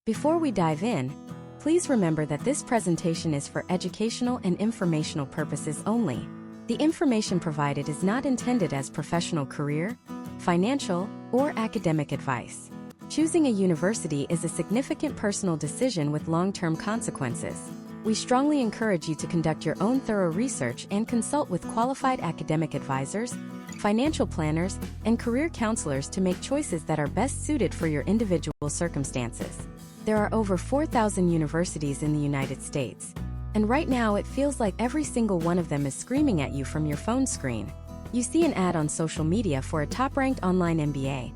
Before we dive in, please remember that this presentation is for educational and informational purposes only. The information provided is not intended as professional career, financial, or academic advice. Choosing a university is a significant personal decision with long-term consequences. We strongly encourage you to conduct your own thorough research and consult with qualified academic advisors, financial planners, and career counselors to make choices that are best suited for your individual circumstances. There are over 4,000 universities in the United States, and right now it feels like every single one of them is screaming at you from your phone screen. You see an ad on social media for a top-ranked online MBA.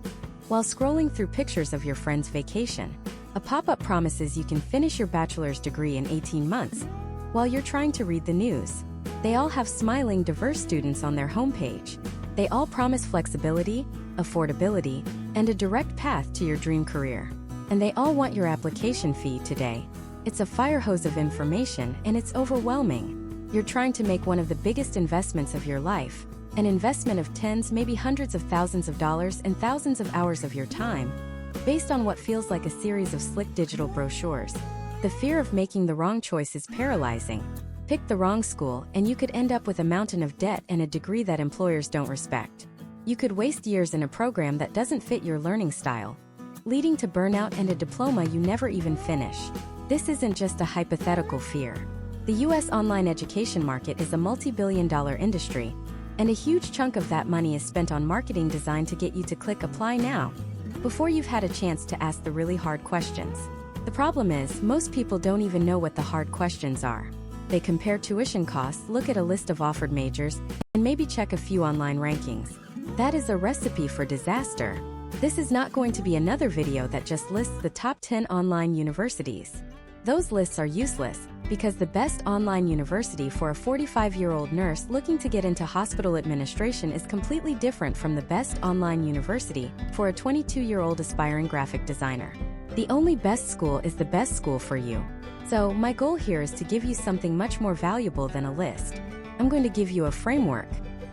While scrolling through pictures of your friend's vacation, a pop-up promises you can finish your bachelor's degree in 18 months. While you're trying to read the news, they all have smiling, diverse students on their homepage. They all promise flexibility, affordability, and a direct path to your dream career. And they all want your application fee today. It's a fire hose of information, and it's overwhelming. You're trying to make one of the biggest investments of your life, an investment of tens, maybe hundreds of thousands of dollars and thousands of hours of your time, based on what feels like a series of slick digital brochures. The fear of making the wrong choice is paralyzing. Pick the wrong school, and you could end up with a mountain of debt and a degree that employers don't respect. You could waste years in a program that doesn't fit your learning style, leading to burnout and a diploma you never even finish. This isn't just a hypothetical fear. The U.S. online education market is a multi-billion-dollar industry, and a huge chunk of that money is spent on marketing designed to get you to click apply now, before you've had a chance to ask the really hard questions. The problem is, most people don't even know what the hard questions are. They compare tuition costs, look at a list of offered majors, and maybe check a few online rankings. That is a recipe for disaster. This is not going to be another video that just lists the top 10 online universities. Those lists are useless, because the best online university for a 45-year-old nurse looking to get into hospital administration is completely different from the best online university for a 22-year-old aspiring graphic designer. The only best school is the best school for you. So, my goal here is to give you something much more valuable than a list. I'm going to give you a framework,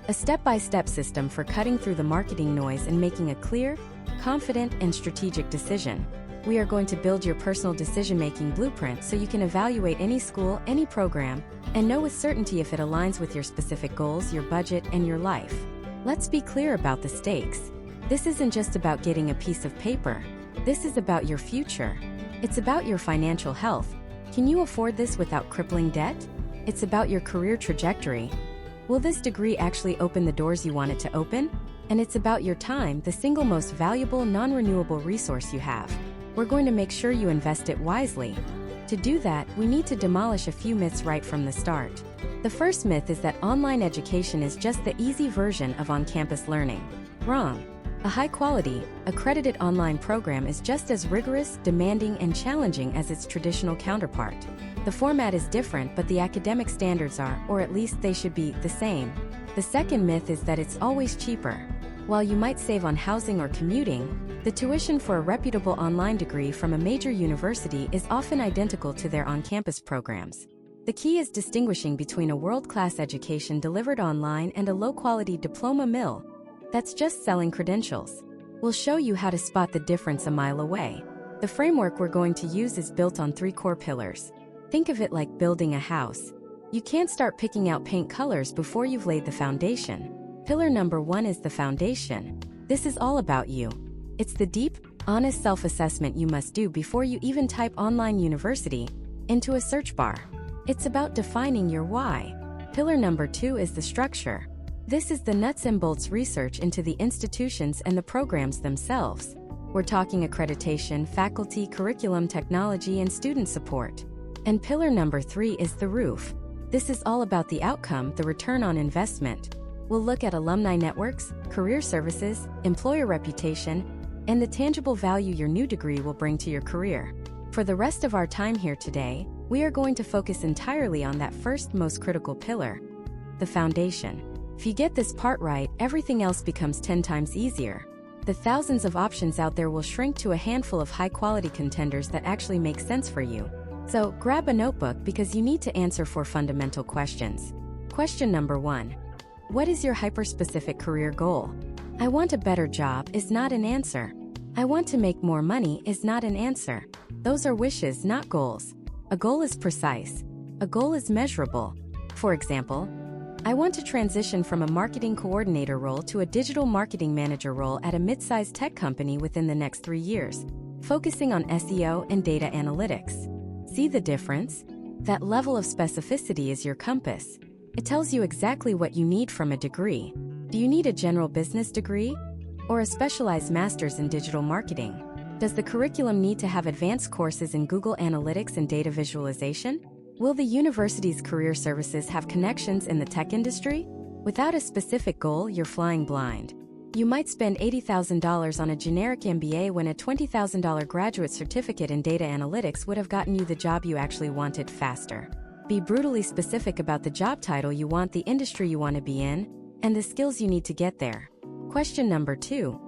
a step-by-step system for cutting through the marketing noise and making a clear, confident, and strategic decision. We are going to build your personal decision-making blueprint so you can evaluate any school, any program, and know with certainty if it aligns with your specific goals, your budget, and your life. Let's be clear about the stakes. This isn't just about getting a piece of paper. This is about your future. It's about your financial health. Can you afford this without crippling debt? It's about your career trajectory. Will this degree actually open the doors you want it to open? And it's about your time, the single most valuable, non-renewable resource you have. We're going to make sure you invest it wisely. To do that, we need to demolish a few myths right from the start. The first myth is that online education is just the easy version of on-campus learning. Wrong. A high-quality, accredited online program is just as rigorous, demanding, and challenging as its traditional counterpart. The format is different, but the academic standards are, or at least they should be, the same. The second myth is that it's always cheaper. While you might save on housing or commuting, the tuition for a reputable online degree from a major university is often identical to their on-campus programs. The key is distinguishing between a world-class education delivered online and a low-quality diploma mill that's just selling credentials. We'll show you how to spot the difference a mile away. The framework we're going to use is built on 3 core pillars. Think of it like building a house. You can't start picking out paint colors before you've laid the foundation. Pillar number 1 is the foundation. This is all about you. It's the deep, honest self-assessment you must do before you even type online university into a search bar. It's about defining your why. Pillar number 2 is the structure. This is the nuts and bolts research into the institutions and the programs themselves. We're talking accreditation, faculty, curriculum, technology, and student support. And pillar number 3 is the roof. This is all about the outcome, the return on investment. We'll look at alumni networks, career services, employer reputation, and the tangible value your new degree will bring to your career. For the rest of our time here today, we are going to focus entirely on that first, most critical pillar, the foundation. If you get this part right, everything else becomes 10 times easier. The thousands of options out there will shrink to a handful of high-quality contenders that actually make sense for you. So, grab a notebook because you need to answer 4 fundamental questions. Question number 1. What is your hyper-specific career goal? I want a better job is not an answer. I want to make more money is not an answer. Those are wishes, not goals. A goal is precise. A goal is measurable. For example, I want to transition from a marketing coordinator role to a digital marketing manager role at a mid-sized tech company within the next 3 years, focusing on SEO and data analytics. See the difference? That level of specificity is your compass. It tells you exactly what you need from a degree. Do you need a general business degree? Or a specialized master's in digital marketing? Does the curriculum need to have advanced courses in Google Analytics and data visualization? Will the university's career services have connections in the tech industry? Without a specific goal, you're flying blind. You might spend $80,000 on a generic MBA when a $20,000 graduate certificate in data analytics would have gotten you the job you actually wanted faster. Be brutally specific about the job title you want, the industry you want to be in, and the skills you need to get there. Question number 2.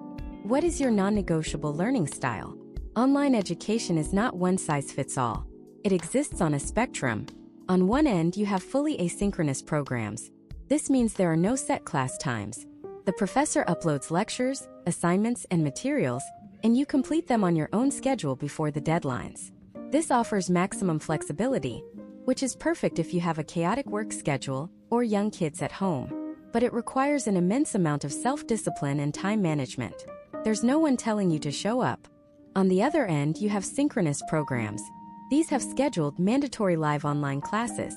What is your non-negotiable learning style? Online education is not one size fits all. It exists on a spectrum. On one end, you have fully asynchronous programs. This means there are no set class times. The professor uploads lectures, assignments, and materials, and you complete them on your own schedule before the deadlines. This offers maximum flexibility, which is perfect if you have a chaotic work schedule or young kids at home. But it requires an immense amount of self-discipline and time management. There's no one telling you to show up. On the other end, you have synchronous programs. These have scheduled, mandatory live online classes.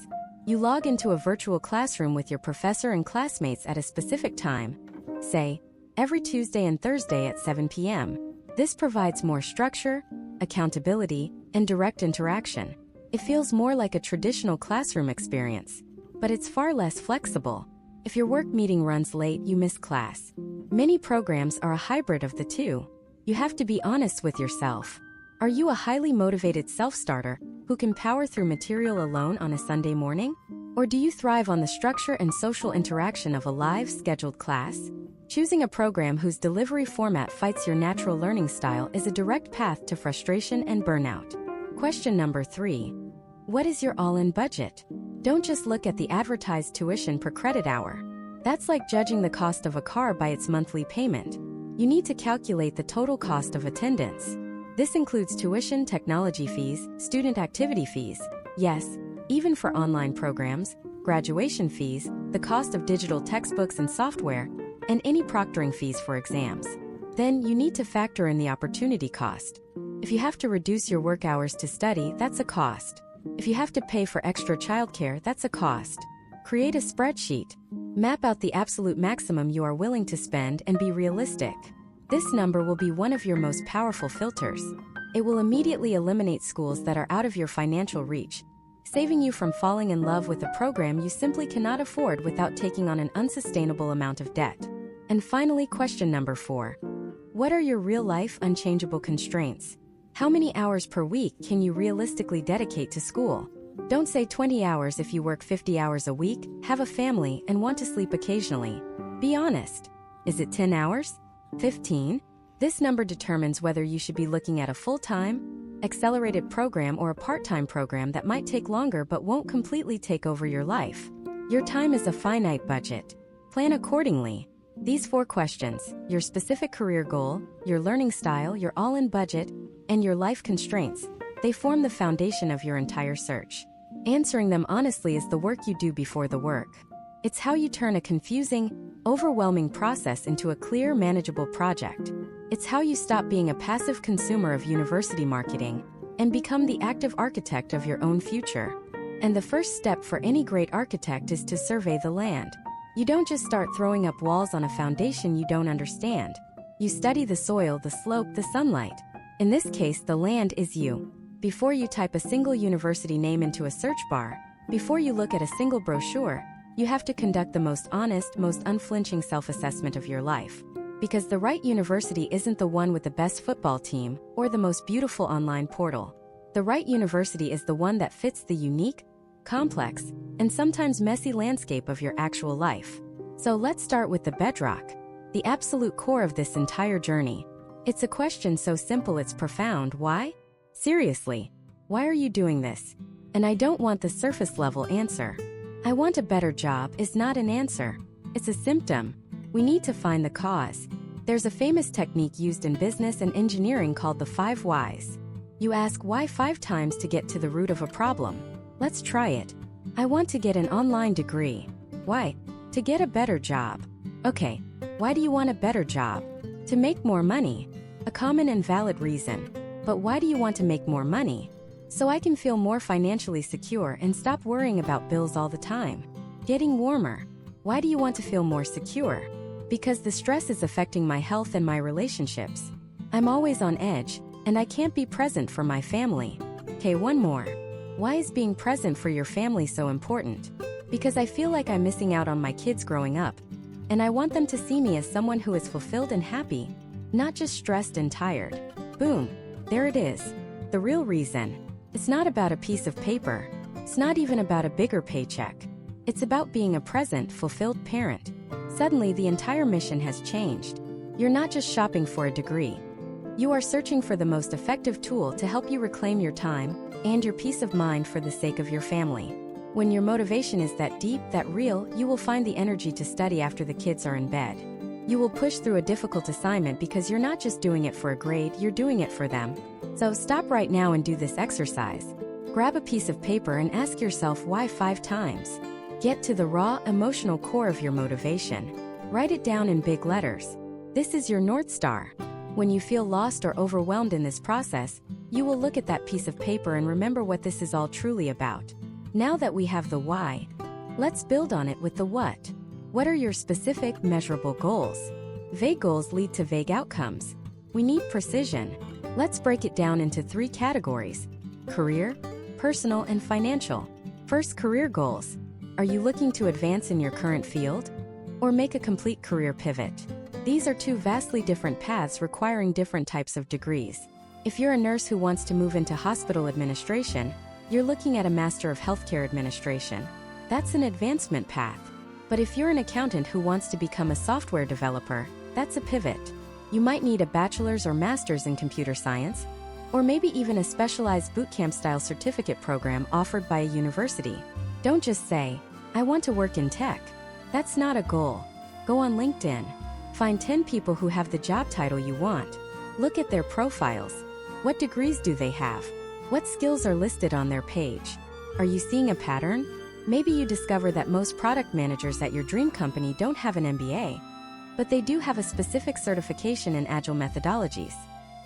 You log into a virtual classroom with your professor and classmates at a specific time, say, every Tuesday and Thursday at 7 p.m. This provides more structure, accountability, and direct interaction. It feels more like a traditional classroom experience, but it's far less flexible. If your work meeting runs late, you miss class. Many programs are a hybrid of the two. You have to be honest with yourself. Are you a highly motivated self-starter who can power through material alone on a Sunday morning? Or do you thrive on the structure and social interaction of a live, scheduled class? Choosing a program whose delivery format fights your natural learning style is a direct path to frustration and burnout. Question number 3. What is your all-in budget? Don't just look at the advertised tuition per credit hour. That's like judging the cost of a car by its monthly payment. You need to calculate the total cost of attendance. This includes tuition, technology fees, student activity fees, yes, even for online programs, graduation fees, the cost of digital textbooks and software, and any proctoring fees for exams. Then you need to factor in the opportunity cost. If you have to reduce your work hours to study, that's a cost. If you have to pay for extra childcare, that's a cost. Create a spreadsheet. Map out the absolute maximum you are willing to spend and be realistic. This number will be one of your most powerful filters. It will immediately eliminate schools that are out of your financial reach, saving you from falling in love with a program you simply cannot afford without taking on an unsustainable amount of debt. And finally, question number 4. What are your real-life unchangeable constraints? How many hours per week can you realistically dedicate to school? Don't say 20 hours if you work 50 hours a week, have a family, and want to sleep occasionally. Be honest. Is it 10 hours? 15? This number determines whether you should be looking at a full-time, accelerated program or a part-time program that might take longer but won't completely take over your life. Your time is a finite budget. Plan accordingly. These 4 questions, your specific career goal, your learning style, your all-in budget, and your life constraints, they form the foundation of your entire search. Answering them honestly is the work you do before the work. It's how you turn a confusing, overwhelming process into a clear, manageable project. It's how you stop being a passive consumer of university marketing and become the active architect of your own future. And the first step for any great architect is to survey the land. You don't just start throwing up walls on a foundation you don't understand. You study the soil, the slope, the sunlight. In this case, the land is you. Before you type a single university name into a search bar, before you look at a single brochure, you have to conduct the most honest, most unflinching self-assessment of your life. Because the right university isn't the one with the best football team or the most beautiful online portal. The right university is the one that fits the unique, complex, and sometimes messy landscape of your actual life. So let's start with the bedrock, the absolute core of this entire journey. It's a question so simple it's profound. Why? Seriously, why are you doing this? And I don't want the surface level answer. I want a better job is not an answer. It's a symptom. We need to find the cause. There's a famous technique used in business and engineering called the 5 whys. You ask why 5 times to get to the root of a problem. Let's try it. I want to get an online degree. Why? To get a better job. Okay, why do you want a better job? To make more money. A common and valid reason. But why do you want to make more money? So I can feel more financially secure and stop worrying about bills all the time. Getting warmer. Why do you want to feel more secure? Because the stress is affecting my health and my relationships. I'm always on edge, and I can't be present for my family. Okay, one more. Why is being present for your family so important? Because I feel like I'm missing out on my kids growing up, and I want them to see me as someone who is fulfilled and happy, not just stressed and tired. Boom, there it is. The real reason. It's not about a piece of paper. It's not even about a bigger paycheck. It's about being a present, fulfilled parent. Suddenly, the entire mission has changed. You're not just shopping for a degree. You are searching for the most effective tool to help you reclaim your time and your peace of mind for the sake of your family. When your motivation is that deep, that real, you will find the energy to study after the kids are in bed. You will push through a difficult assignment because you're not just doing it for a grade, you're doing it for them. So stop right now and do this exercise. Grab a piece of paper and ask yourself why 5 times. Get to the raw, emotional core of your motivation. Write it down in big letters. This is your North Star. When you feel lost or overwhelmed in this process, you will look at that piece of paper and remember what this is all truly about. Now that we have the why, let's build on it with the what. What are your specific, measurable goals? Vague goals lead to vague outcomes. We need precision. Let's break it down into 3 categories: career, personal, and financial. First, career goals. Are you looking to advance in your current field? Or make a complete career pivot? These are 2 vastly different paths requiring different types of degrees. If you're a nurse who wants to move into hospital administration, you're looking at a Master of Healthcare Administration. That's an advancement path. But if you're an accountant who wants to become a software developer, that's a pivot. You might need a bachelor's or master's in computer science, or maybe even a specialized bootcamp-style certificate program offered by a university. Don't just say, I want to work in tech. That's not a goal. Go on LinkedIn. Find 10 people who have the job title you want. Look at their profiles. What degrees do they have? What skills are listed on their page? Are you seeing a pattern? Maybe you discover that most product managers at your dream company don't have an MBA, but they do have a specific certification in agile methodologies.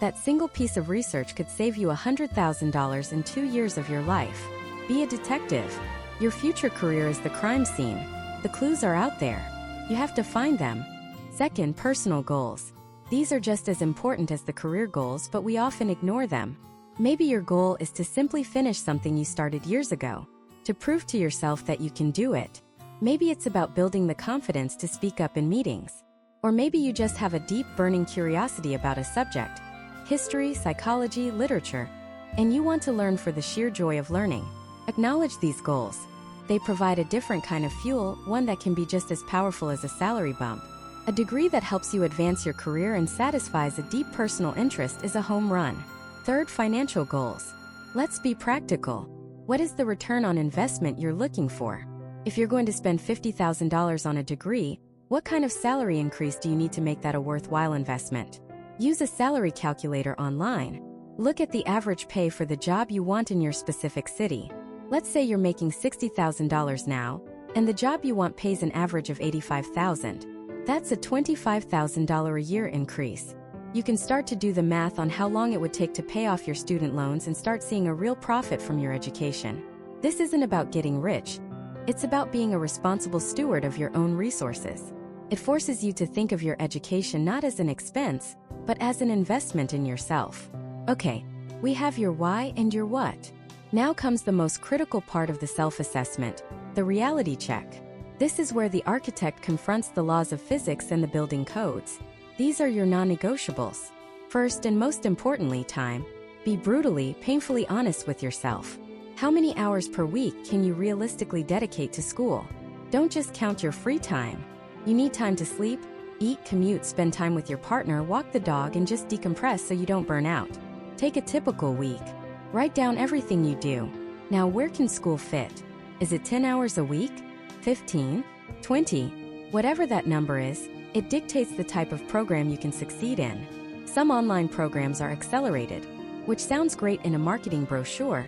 That single piece of research could save you $100,000 in 2 years of your life. Be a detective. Your future career is the crime scene. The clues are out there. You have to find them. Second, personal goals. These are just as important as the career goals, but we often ignore them. Maybe your goal is to simply finish something you started years ago, to prove to yourself that you can do it. Maybe it's about building the confidence to speak up in meetings. Or maybe you just have a deep, burning curiosity about a subject, history, psychology, literature, and you want to learn for the sheer joy of learning. Acknowledge these goals. They provide a different kind of fuel, one that can be just as powerful as a salary bump. A degree that helps you advance your career and satisfies a deep personal interest is a home run. Third, financial goals. Let's be practical. What is the return on investment you're looking for? If you're going to spend $50,000 on a degree, what kind of salary increase do you need to make that a worthwhile investment? Use a salary calculator online. Look at the average pay for the job you want in your specific city. Let's say you're making $60,000 now, and the job you want pays an average of $85,000. That's a $25,000 a year increase. You can start to do the math on how long it would take to pay off your student loans and start seeing a real profit from your education. This isn't about getting rich. It's about being a responsible steward of your own resources. It forces you to think of your education not as an expense, but as an investment in yourself. Okay, we have your why and your what. Now comes the most critical part of the self-assessment, the reality check. This is where the architect confronts the laws of physics and the building codes. These are your non-negotiables. First and most importantly, time. Be brutally, painfully honest with yourself. How many hours per week can you realistically dedicate to school? Don't just count your free time. You need time to sleep, eat, commute, spend time with your partner, walk the dog, and just decompress so you don't burn out. Take a typical week. Write down everything you do. Now, where can school fit? Is it 10 hours a week? 15? 20? Whatever that number is, it dictates the type of program you can succeed in. Some online programs are accelerated, which sounds great in a marketing brochure,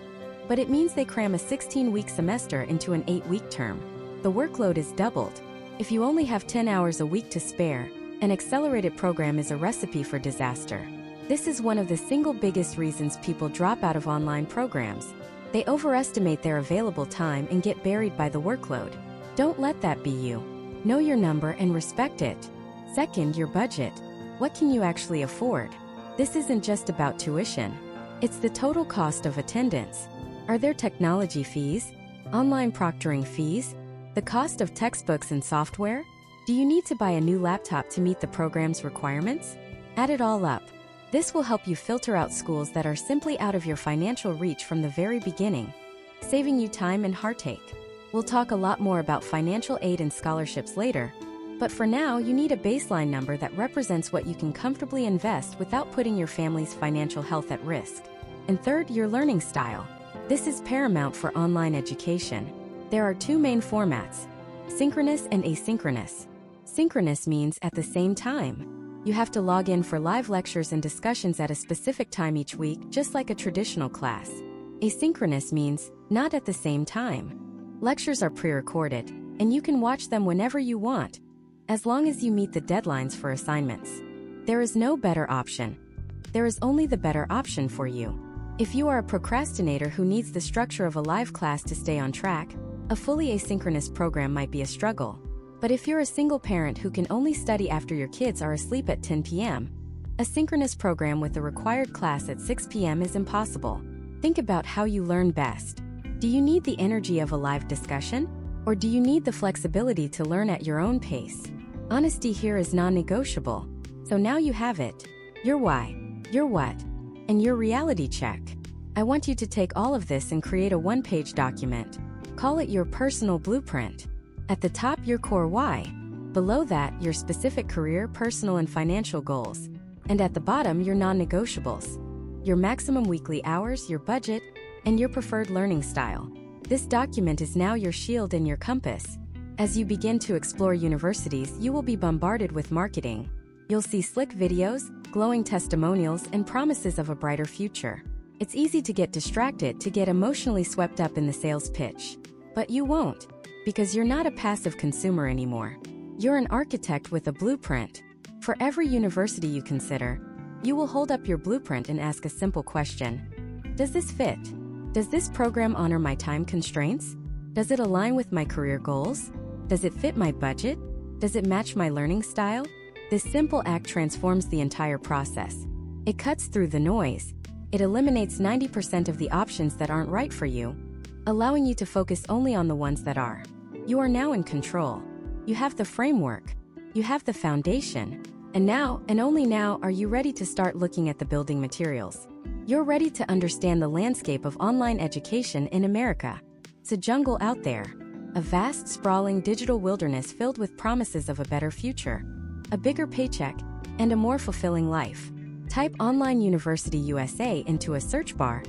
but it means they cram a 16-week semester into an 8-week term. The workload is doubled. If you only have 10 hours a week to spare, an accelerated program is a recipe for disaster. This is one of the single biggest reasons people drop out of online programs. They overestimate their available time and get buried by the workload. Don't let that be you. Know your number and respect it. Second, your budget. What can you actually afford? This isn't just about tuition. It's the total cost of attendance. Are there technology fees? Online proctoring fees? The cost of textbooks and software? Do you need to buy a new laptop to meet the program's requirements? Add it all up. This will help you filter out schools that are simply out of your financial reach from the very beginning, saving you time and heartache. We'll talk a lot more about financial aid and scholarships later, but for now, you need a baseline number that represents what you can comfortably invest without putting your family's financial health at risk. And third, your learning style. This is paramount for online education. There are two main formats: synchronous and asynchronous. Synchronous means at the same time. You have to log in for live lectures and discussions at a specific time each week, just like a traditional class. Asynchronous means not at the same time. Lectures are pre-recorded, and you can watch them whenever you want, as long as you meet the deadlines for assignments. There is no better option. There is only the better option for you. If you are a procrastinator who needs the structure of a live class to stay on track, a fully asynchronous program might be a struggle. But if you're a single parent who can only study after your kids are asleep at 10 p.m., a synchronous program with the required class at 6 p.m. is impossible. Think about how you learn best. Do you need the energy of a live discussion? Or do you need the flexibility to learn at your own pace? Honesty here is non-negotiable. So now you have it. Your why, your what, and your reality check. I want you to take all of this and create a one-page document. Call it your personal blueprint. At the top, your core why. Below that, your specific career, personal and financial goals. And at the bottom, your non-negotiables. Your maximum weekly hours, your budget, and your preferred learning style. This document is now your shield and your compass. As you begin to explore universities, you will be bombarded with marketing. You'll see slick videos, glowing testimonials, and promises of a brighter future. It's easy to get distracted, to get emotionally swept up in the sales pitch. But you won't, because you're not a passive consumer anymore. You're an architect with a blueprint. For every university you consider, you will hold up your blueprint and ask a simple question. Does this fit? Does this program honor my time constraints? Does it align with my career goals? Does it fit my budget? Does it match my learning style? This simple act transforms the entire process. It cuts through the noise. It eliminates 90% of the options that aren't right for you, allowing you to focus only on the ones that are. You are now in control. You have the framework. You have the foundation. And now, and only now, are you ready to start looking at the building materials. You're ready to understand the landscape of online education in America. It's a jungle out there. A vast, sprawling digital wilderness filled with promises of a better future, a bigger paycheck, and a more fulfilling life. Type Online University USA into a search bar,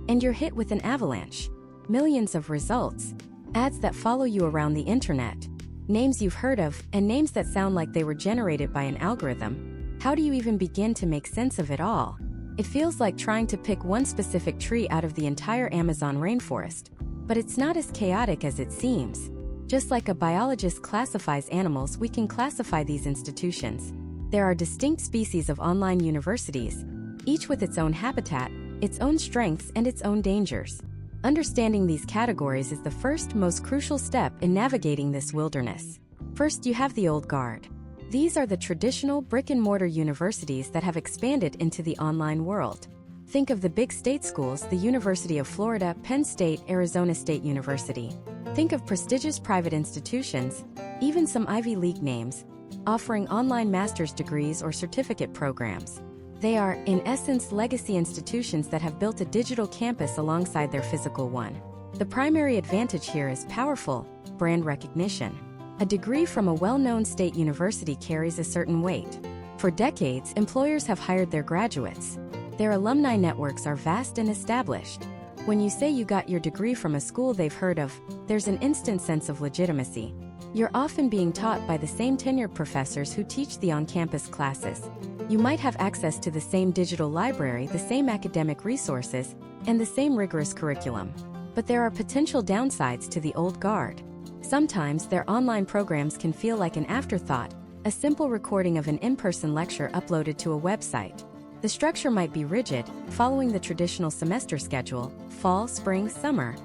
and you're hit with an avalanche. Millions of results. Ads that follow you around the internet. Names you've heard of, and names that sound like they were generated by an algorithm. How do you even begin to make sense of it all? It feels like trying to pick one specific tree out of the entire Amazon rainforest. But it's not as chaotic as it seems. Just like a biologist classifies animals, we can classify these institutions. There are distinct species of online universities, each with its own habitat, its own strengths, and its own dangers. Understanding these categories is the first, most crucial step in navigating this wilderness. First, you have the old guard. These are the traditional brick-and-mortar universities that have expanded into the online world. Think of the big state schools, the University of Florida, Penn State, Arizona State University. Think of prestigious private institutions, even some Ivy League names, offering online master's degrees or certificate programs. They are, in essence, legacy institutions that have built a digital campus alongside their physical one. The primary advantage here is powerful brand recognition. A degree from a well-known state university carries a certain weight. For decades, employers have hired their graduates. Their alumni networks are vast and established. When you say you got your degree from a school they've heard of, there's an instant sense of legitimacy. You're often being taught by the same tenured professors who teach the on-campus classes. You might have access to the same digital library, the same academic resources, and the same rigorous curriculum. But there are potential downsides to the old guard. Sometimes their online programs can feel like an afterthought, a simple recording of an in-person lecture uploaded to a website. The structure might be rigid, following the traditional semester schedule, fall, spring, summer,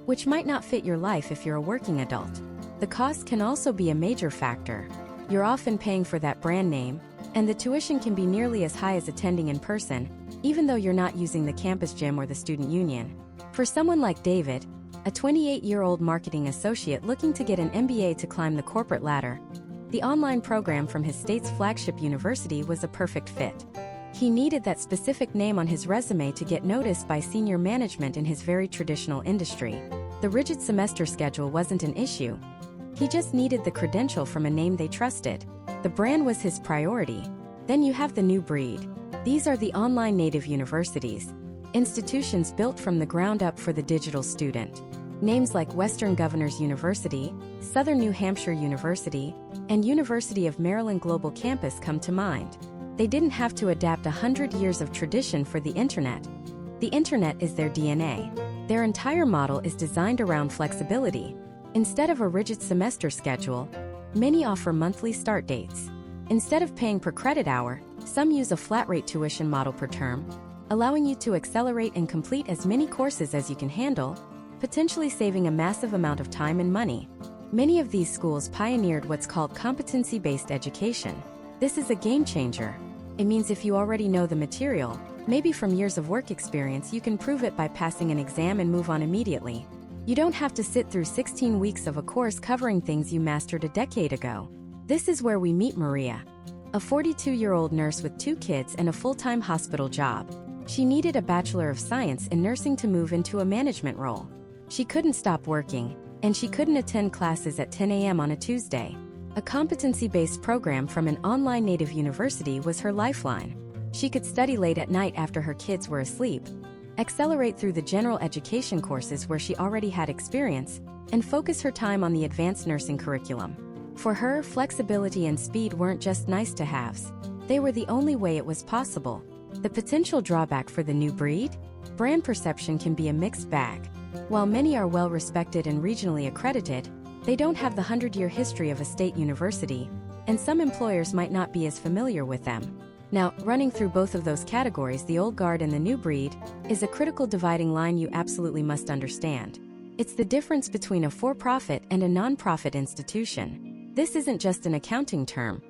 which might not fit your life if you're a working adult. The cost can also be a major factor. You're often paying for that brand name, and the tuition can be nearly as high as attending in person, even though you're not using the campus gym or the student union. For someone like David, a 28-year-old marketing associate looking to get an MBA to climb the corporate ladder, the online program from his state's flagship university was a perfect fit. He needed that specific name on his resume to get noticed by senior management in his very traditional industry. The rigid semester schedule wasn't an issue. He just needed the credential from a name they trusted. The brand was his priority. Then you have the new breed. These are the online native universities, institutions built from the ground up for the digital student. Names like Western Governors University, Southern New Hampshire University, and University of Maryland Global Campus come to mind. They didn't have to adapt 100 years of tradition for the internet. The internet is their DNA. Their entire model is designed around flexibility. Instead of a rigid semester schedule, many offer monthly start dates. Instead of paying per credit hour, some use a flat-rate tuition model per term, allowing you to accelerate and complete as many courses as you can handle, potentially saving a massive amount of time and money. Many of these schools pioneered what's called competency-based education. This is a game changer. It means if you already know the material, maybe from years of work experience, you can prove it by passing an exam and move on immediately. You don't have to sit through 16 weeks of a course covering things you mastered a decade ago. This is where we meet Maria, a 42-year-old nurse with 2 kids and a full-time hospital job. She needed a Bachelor of Science in nursing to move into a management role. She couldn't stop working, and she couldn't attend classes at 10 a.m. on a Tuesday. A competency-based program from an online native university was her lifeline. She could study late at night after her kids were asleep, accelerate through the general education courses where she already had experience, and focus her time on the advanced nursing curriculum. For her, flexibility and speed weren't just nice-to-haves. They were the only way it was possible. The potential drawback for the new breed? Brand perception can be a mixed bag. While many are well-respected and regionally accredited, they don't have the 100-year history of a state university, and some employers might not be as familiar with them. Now, running through both of those categories, the old guard and the new breed, is a critical dividing line you absolutely must understand. It's the difference between a for-profit and a non-profit institution. This isn't just an accounting term.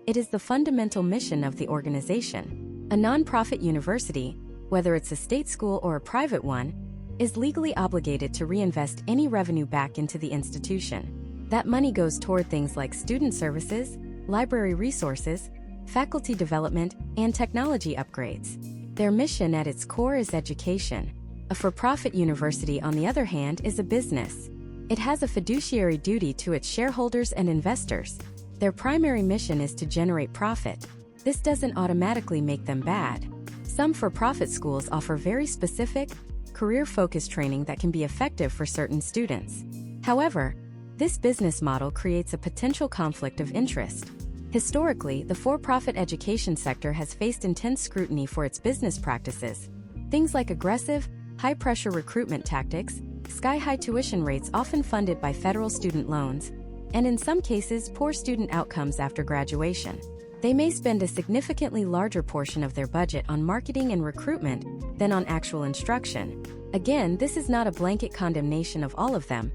It is the fundamental mission of the organization. A non-profit university, whether it's a state school or a private one, is legally obligated to reinvest any revenue back into the institution. That money goes toward things like student services, library resources, faculty development, and technology upgrades. Their mission at its core is education. A for-profit university, on the other hand, is a business. It has a fiduciary duty to its shareholders and investors. Their primary mission is to generate profit. This doesn't automatically make them bad. Some for-profit schools offer very specific, career-focused training that can be effective for certain students. However, this business model creates a potential conflict of interest. Historically, the for-profit education sector has faced intense scrutiny for its business practices. Things like aggressive, high-pressure recruitment tactics, sky-high tuition rates often funded by federal student loans, and in some cases, poor student outcomes after graduation. They may spend a significantly larger portion of their budget on marketing and recruitment than on actual instruction. Again, this is not a blanket condemnation of all of them,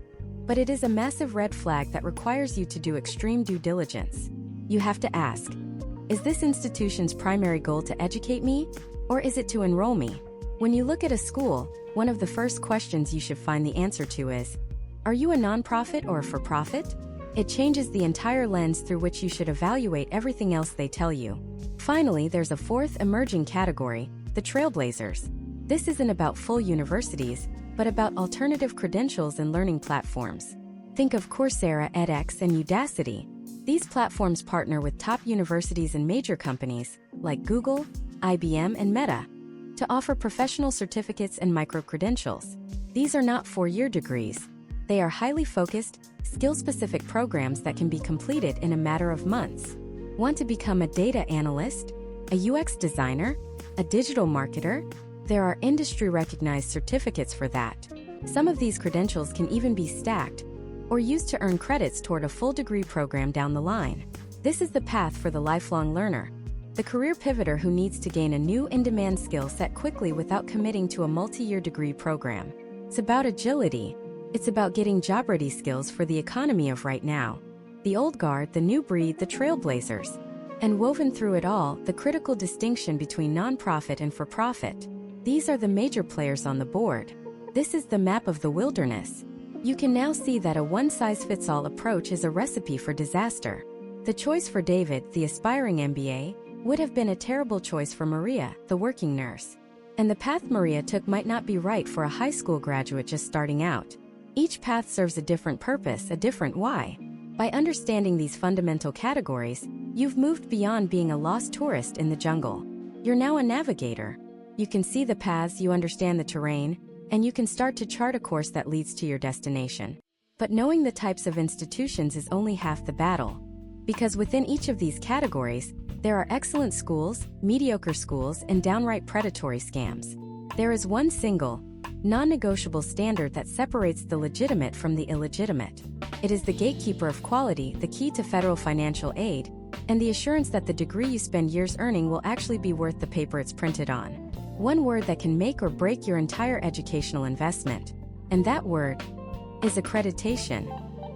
but it is a massive red flag that requires you to do extreme due diligence. You have to ask, is this institution's primary goal to educate me, or is it to enroll me? When you look at a school, one of the first questions you should find the answer to is, are you a nonprofit or a for-profit? It changes the entire lens through which you should evaluate everything else they tell you. Finally, there's a fourth emerging category, the trailblazers. This isn't about full universities, but about alternative credentials and learning platforms. Think of Coursera, edX, and Udacity. These platforms partner with top universities and major companies, like Google, IBM, and Meta, to offer professional certificates and micro-credentials. These are not 4-year degrees. They are highly focused, skill-specific programs that can be completed in a matter of months. Want to become a data analyst? A UX designer? A digital marketer? There are industry-recognized certificates for that. Some of these credentials can even be stacked or used to earn credits toward a full degree program down the line. This is the path for the lifelong learner, the career pivoter who needs to gain a new in-demand skill set quickly without committing to a multi-year degree program. It's about agility. It's about getting job-ready skills for the economy of right now. The old guard, the new breed, the trailblazers. And woven through it all, the critical distinction between nonprofit and for-profit. These are the major players on the board. This is the map of the wilderness. You can now see that a one-size-fits-all approach is a recipe for disaster. The choice for David, the aspiring MBA, would have been a terrible choice for Maria, the working nurse. And the path Maria took might not be right for a high school graduate just starting out. Each path serves a different purpose, a different why. By understanding these fundamental categories, you've moved beyond being a lost tourist in the jungle. You're now a navigator. You can see the paths, you understand the terrain, and you can start to chart a course that leads to your destination. But knowing the types of institutions is only half the battle. Because within each of these categories, there are excellent schools, mediocre schools, and downright predatory scams. There is one single, non-negotiable standard that separates the legitimate from the illegitimate. It is the gatekeeper of quality, the key to federal financial aid, and the assurance that the degree you spend years earning will actually be worth the paper it's printed on. One word that can make or break your entire educational investment. And that word is accreditation.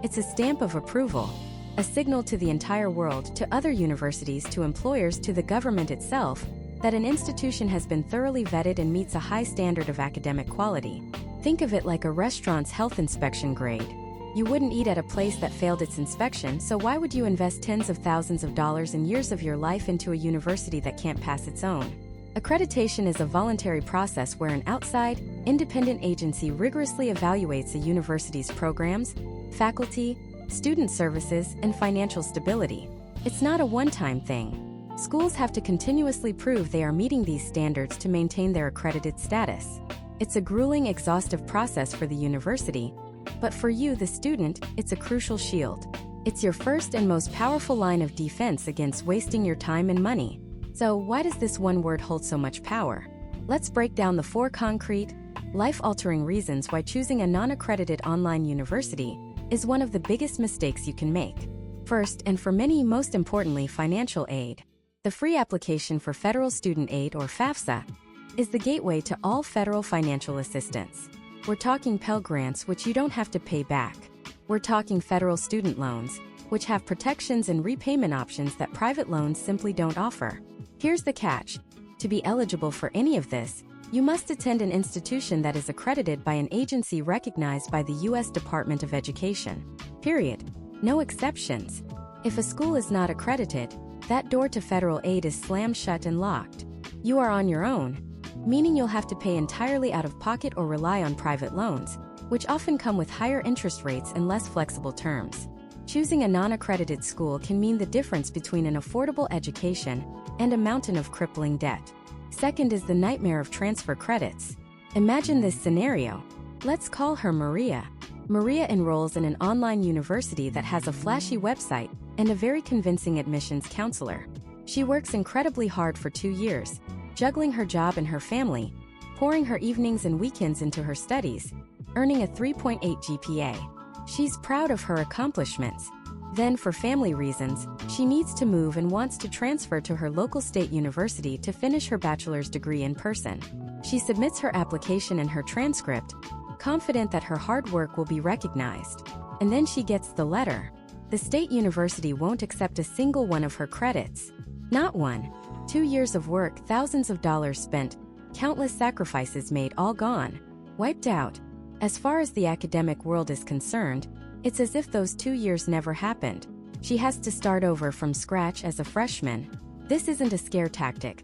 It's a stamp of approval, a signal to the entire world, to other universities, to employers, to the government itself, that an institution has been thoroughly vetted and meets a high standard of academic quality. Think of it like a restaurant's health inspection grade. You wouldn't eat at a place that failed its inspection, so why would you invest tens of thousands of dollars and years of your life into a university that can't pass its own? Accreditation is a voluntary process where an outside, independent agency rigorously evaluates a university's programs, faculty, student services, and financial stability. It's not a one-time thing. Schools have to continuously prove they are meeting these standards to maintain their accredited status. It's a grueling, exhaustive process for the university, but for you, the student, it's a crucial shield. It's your first and most powerful line of defense against wasting your time and money. So why does this one word hold so much power? Let's break down the 4 concrete, life-altering reasons why choosing a non-accredited online university is one of the biggest mistakes you can make. First, and for many most importantly, financial aid. The free application for Federal Student Aid, or FAFSA, is the gateway to all federal financial assistance. We're talking Pell Grants, which you don't have to pay back. We're talking federal student loans, which have protections and repayment options that private loans simply don't offer. Here's the catch. To be eligible for any of this, you must attend an institution that is accredited by an agency recognized by the U.S. Department of Education. Period. No exceptions. If a school is not accredited, that door to federal aid is slammed shut and locked. You are on your own, meaning you'll have to pay entirely out of pocket or rely on private loans, which often come with higher interest rates and less flexible terms. Choosing a non-accredited school can mean the difference between an affordable education and a mountain of crippling debt. Second is the nightmare of transfer credits. Imagine this scenario. Let's call her Maria. Maria enrolls in an online university that has a flashy website and a very convincing admissions counselor. She works incredibly hard for 2 years, juggling her job and her family, pouring her evenings and weekends into her studies, earning a 3.8 GPA. She's proud of her accomplishments. Then, for family reasons, she needs to move and wants to transfer to her local state university to finish her bachelor's degree in person. She submits her application and her transcript, confident that her hard work will be recognized. And then she gets the letter. The state university won't accept a single one of her credits. Not one. 2 years of work, thousands of dollars spent, countless sacrifices made, all gone. Wiped out. As far as the academic world is concerned, it's as if those 2 years never happened. She has to start over from scratch as a freshman. This isn't a scare tactic.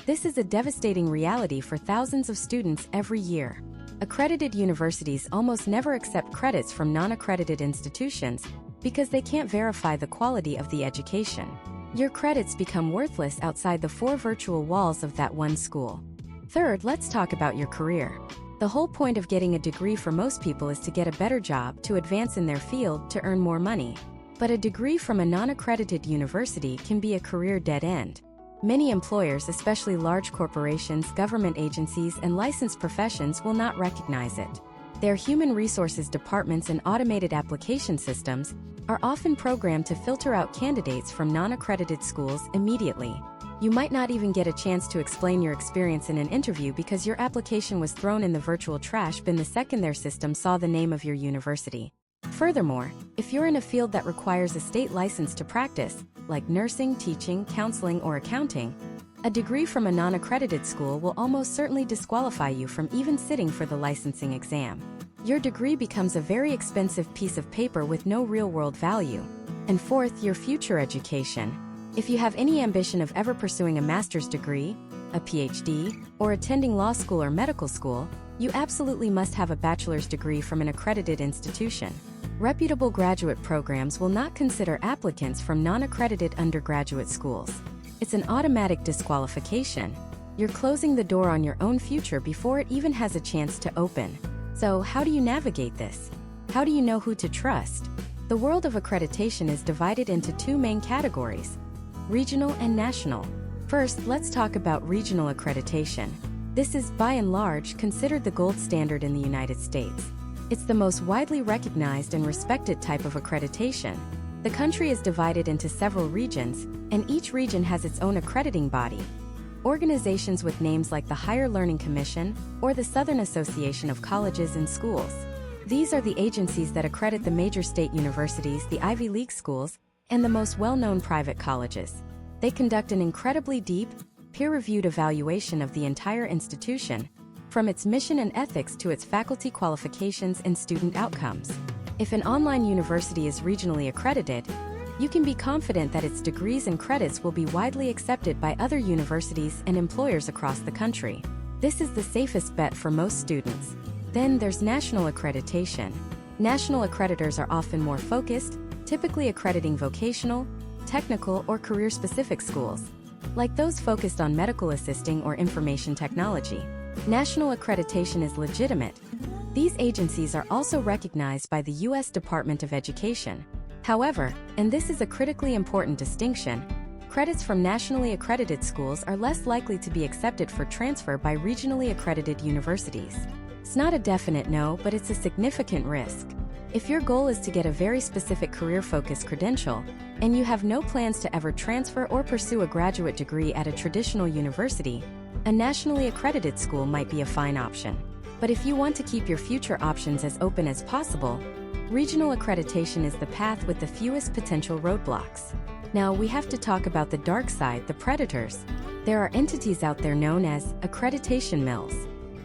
This is a devastating reality for thousands of students every year. Accredited universities almost never accept credits from non-accredited institutions because they can't verify the quality of the education. Your credits become worthless outside the 4 virtual walls of that one school. Third, let's talk about your career. The whole point of getting a degree for most people is to get a better job, to advance in their field, to earn more money. But a degree from a non-accredited university can be a career dead end. Many employers, especially large corporations, government agencies, and licensed professions, will not recognize it. Their human resources departments and automated application systems are often programmed to filter out candidates from non-accredited schools immediately. You might not even get a chance to explain your experience in an interview because your application was thrown in the virtual trash bin the second their system saw the name of your university. Furthermore, if you're in a field that requires a state license to practice, like nursing, teaching, counseling, or accounting, a degree from a non-accredited school will almost certainly disqualify you from even sitting for the licensing exam. Your degree becomes a very expensive piece of paper with no real-world value. And fourth, your future education. If you have any ambition of ever pursuing a master's degree, a PhD, or attending law school or medical school, you absolutely must have a bachelor's degree from an accredited institution. Reputable graduate programs will not consider applicants from non-accredited undergraduate schools. It's an automatic disqualification. You're closing the door on your own future before it even has a chance to open. So, how do you navigate this? How do you know who to trust? The world of accreditation is divided into two main categories: regional and national. First, let's talk about regional accreditation. This is, by and large, considered the gold standard in the United States. It's the most widely recognized and respected type of accreditation. The country is divided into several regions, and each region has its own accrediting body. Organizations with names like the Higher Learning Commission or the Southern Association of Colleges and Schools. These are the agencies that accredit the major state universities, the Ivy League schools, and the most well-known private colleges. They conduct an incredibly deep, peer-reviewed evaluation of the entire institution, from its mission and ethics to its faculty qualifications and student outcomes. If an online university is regionally accredited, you can be confident that its degrees and credits will be widely accepted by other universities and employers across the country. This is the safest bet for most students. Then there's national accreditation. National accreditors are often more focused, typically accrediting vocational, technical, or career-specific schools, like those focused on medical assisting or information technology. National accreditation is legitimate. These agencies are also recognized by the U.S. Department of Education. However, and this is a critically important distinction, credits from nationally accredited schools are less likely to be accepted for transfer by regionally accredited universities. It's not a definite no, but it's a significant risk. If your goal is to get a very specific career-focused credential, and you have no plans to ever transfer or pursue a graduate degree at a traditional university, a nationally accredited school might be a fine option. But if you want to keep your future options as open as possible, regional accreditation is the path with the fewest potential roadblocks. Now, we have to talk about the dark side, the predators. There are entities out there known as accreditation mills.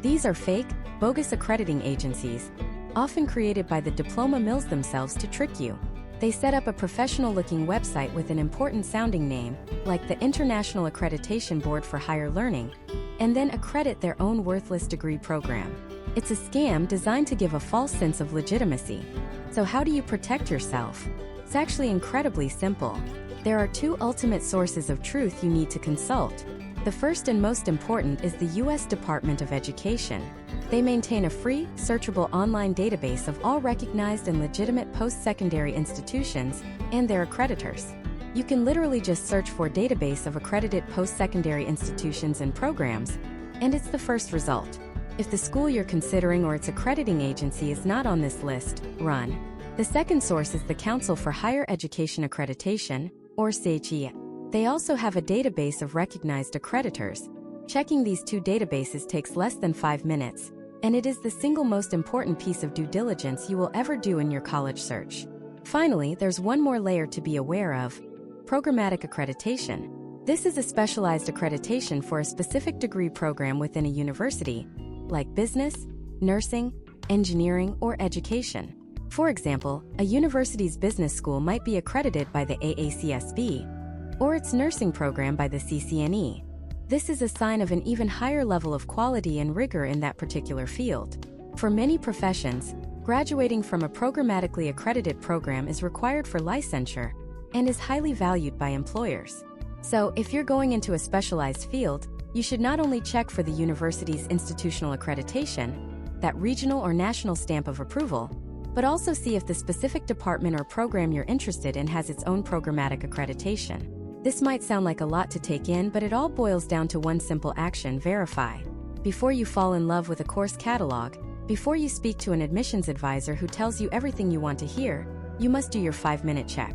These are fake, bogus accrediting agencies, often created by the diploma mills themselves to trick you. They set up a professional-looking website with an important-sounding name, like the International Accreditation Board for Higher Learning, and then accredit their own worthless degree program. It's a scam designed to give a false sense of legitimacy. So how do you protect yourself? It's actually incredibly simple. There are two ultimate sources of truth you need to consult. The first and most important is the U.S. Department of Education. They maintain a free, searchable online database of all recognized and legitimate post-secondary institutions and their accreditors. You can literally just search for database of accredited post-secondary institutions and programs, and it's the first result. If the school you're considering or its accrediting agency is not on this list, run. The second source is the Council for Higher Education Accreditation, or CHE. They also have a database of recognized accreditors. Checking these two databases takes less than 5 minutes, and it is the single most important piece of due diligence you will ever do in your college search. Finally, there's one more layer to be aware of: programmatic accreditation. This is a specialized accreditation for a specific degree program within a university, like business, nursing, engineering, or education. For example, a university's business school might be accredited by the AACSB, or its nursing program by the CCNE. This is a sign of an even higher level of quality and rigor in that particular field. For many professions, graduating from a programmatically accredited program is required for licensure and is highly valued by employers. So, if you're going into a specialized field, you should not only check for the university's institutional accreditation, that regional or national stamp of approval, but also see if the specific department or program you're interested in has its own programmatic accreditation. This might sound like a lot to take in, but it all boils down to one simple action: verify. Before you fall in love with a course catalog, before you speak to an admissions advisor who tells you everything you want to hear, you must do your 5-minute check.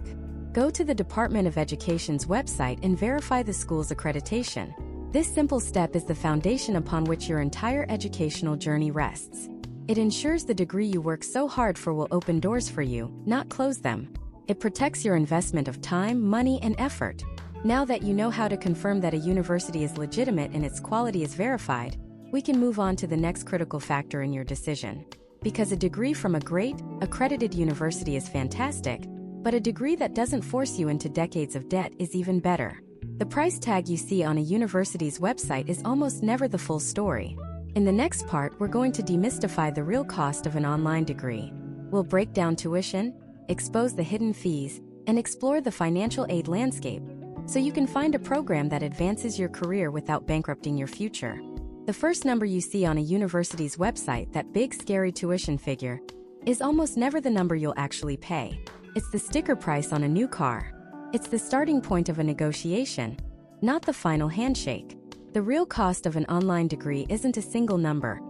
Go to the Department of Education's website and verify the school's accreditation. This simple step is the foundation upon which your entire educational journey rests. It ensures the degree you work so hard for will open doors for you, not close them. It protects your investment of time, money, and effort. Now that you know how to confirm that a university is legitimate and its quality is verified, we can move on to the next critical factor in your decision. Because a degree from a great, accredited university is fantastic, but a degree that doesn't force you into decades of debt is even better. The price tag you see on a university's website is almost never the full story. In the next part, we're going to demystify the real cost of an online degree. We'll break down tuition, expose the hidden fees, and explore the financial aid landscape, so you can find a program that advances your career without bankrupting your future. The first number you see on a university's website, that big scary tuition figure, is almost never the number you'll actually pay. It's the sticker price on a new car. It's the starting point of a negotiation, not the final handshake. The real cost of an online degree isn't a single number.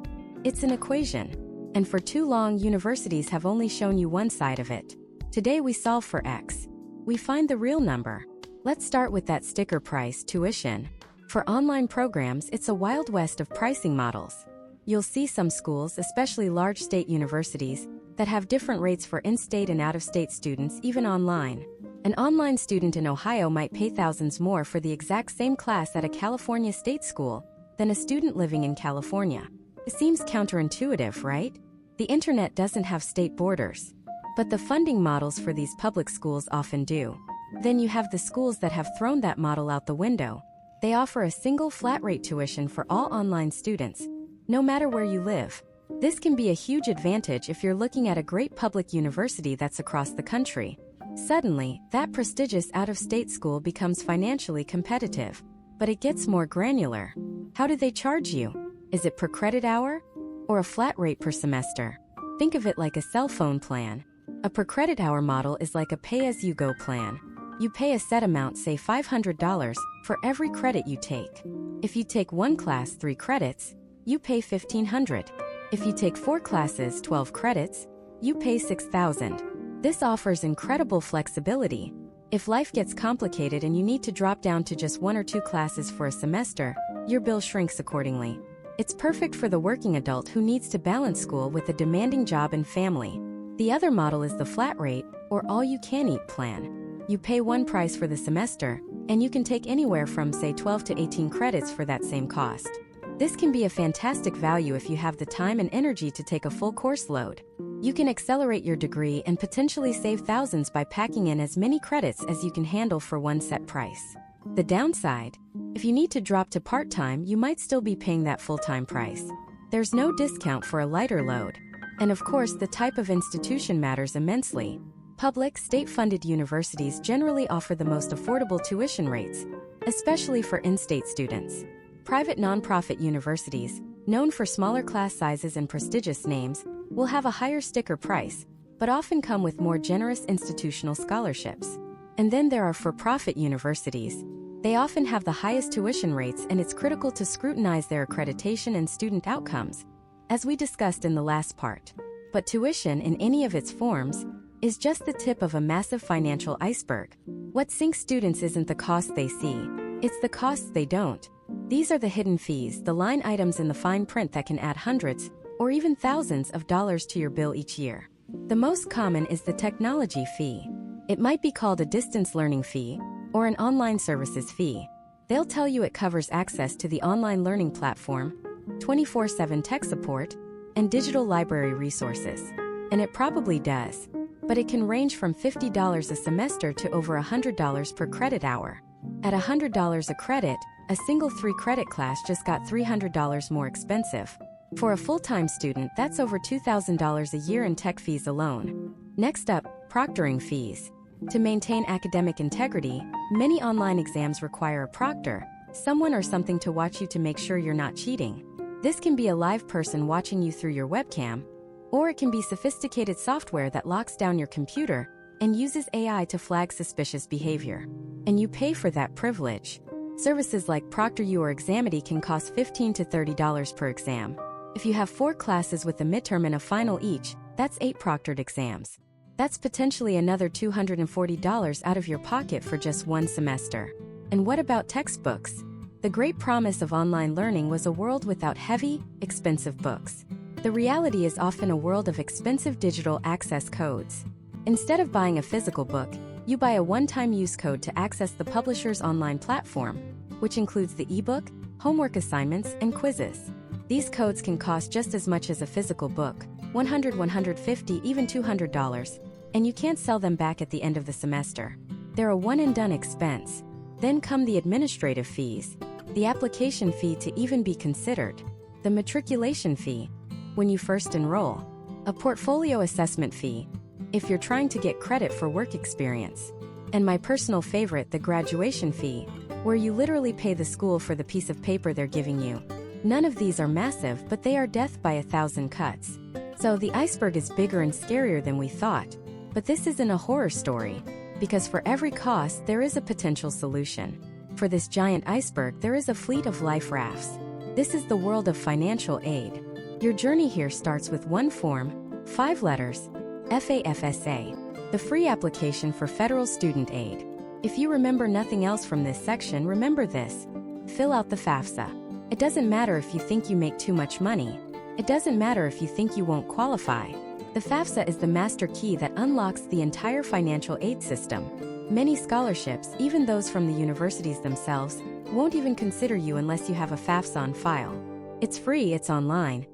It's an equation. And for too long, universities have only shown you one side of it. Today we solve for X. We find the real number. Let's start with that sticker price, tuition. For online programs, it's a wild west of pricing models. You'll see some schools, especially large state universities, that have different rates for in-state and out-of-state students, even online. An online student in Ohio might pay thousands more for the exact same class at a California state school than a student living in California. It seems counterintuitive, right? The internet doesn't have state borders. But the funding models for these public schools often do. Then you have the schools that have thrown that model out the window. They offer a single flat-rate tuition for all online students, no matter where you live. This can be a huge advantage if you're looking at a great public university that's across the country. Suddenly, that prestigious out-of-state school becomes financially competitive. But it gets more granular. How do they charge you? Is it per credit hour? Or a flat rate per semester? Think of it like a cell phone plan. A per credit hour model is like a pay-as-you-go plan. You pay a set amount, say $500, for every credit you take. If you take one class 3 credits, you pay $1,500. If you take 4 classes 12 credits, you pay $6,000. This offers incredible flexibility. If life gets complicated and you need to drop down to just 1 or 2 classes for a semester, your bill shrinks accordingly. It's perfect for the working adult who needs to balance school with a demanding job and family. The other model is the flat rate, or all-you-can-eat plan. You pay one price for the semester, and you can take anywhere from, say, 12 to 18 credits for that same cost. This can be a fantastic value if you have the time and energy to take a full course load. You can accelerate your degree and potentially save thousands by packing in as many credits as you can handle for one set price. The downside: if you need to drop to part-time, you might still be paying that full-time price. There's no discount for a lighter load. And of course, the type of institution matters immensely. Public, state-funded universities generally offer the most affordable tuition rates, especially for in-state students. Private nonprofit universities, known for smaller class sizes and prestigious names, will have a higher sticker price, but often come with more generous institutional scholarships. And then there are for-profit universities. They often have the highest tuition rates, and it's critical to scrutinize their accreditation and student outcomes, as we discussed in the last part. But tuition, in any of its forms, is just the tip of a massive financial iceberg. What sinks students isn't the cost they see, it's the costs they don't. These are the hidden fees, the line items in the fine print that can add hundreds or even thousands of dollars to your bill each year. The most common is the technology fee. It might be called a distance learning fee or an online services fee. They'll tell you it covers access to the online learning platform, 24/7 tech support, and digital library resources. And it probably does. But it can range from $50 a semester to over $100 per credit hour. At $100 a credit, a single 3-credit class just got $300 more expensive. For a full-time student, that's over $2,000 a year in tech fees alone. Next up, proctoring fees. To maintain academic integrity, many online exams require a proctor, someone or something to watch you to make sure you're not cheating. This can be a live person watching you through your webcam, or it can be sophisticated software that locks down your computer and uses AI to flag suspicious behavior. and you pay for that privilege. Services like ProctorU or Examity can cost $15 to $30 per exam. If you have 4 classes with a midterm and a final each, that's 8 proctored exams. That's potentially another $240 out of your pocket for just one semester. And what about textbooks? The great promise of online learning was a world without heavy, expensive books. The reality is often a world of expensive digital access codes. Instead of buying a physical book, you buy a one-time use code to access the publisher's online platform, which includes the ebook, homework assignments, and quizzes. These codes can cost just as much as a physical book, $100, $150, even $200, and you can't sell them back at the end of the semester. They're a one-and-done expense. Then come the administrative fees, the application fee to even be considered, the matriculation fee, when you first enroll, a portfolio assessment fee, if you're trying to get credit for work experience, and my personal favorite, the graduation fee, where you literally pay the school for the piece of paper they're giving you. None of these are massive, but they are death by 1,000 cuts. So the iceberg is bigger and scarier than we thought. But this isn't a horror story, because for every cost there is a potential solution. For this giant iceberg there is a fleet of life rafts. This is the world of financial aid. Your journey here starts with one form, 5 letters, FAFSA, the free application for federal student aid. If you remember nothing else from this section, remember this. Fill out the FAFSA. It doesn't matter if you think you make too much money. It doesn't matter if you think you won't qualify. The FAFSA is the master key that unlocks the entire financial aid system. Many scholarships, even those from the universities themselves, won't even consider you unless you have a FAFSA on file. It's free, it's online,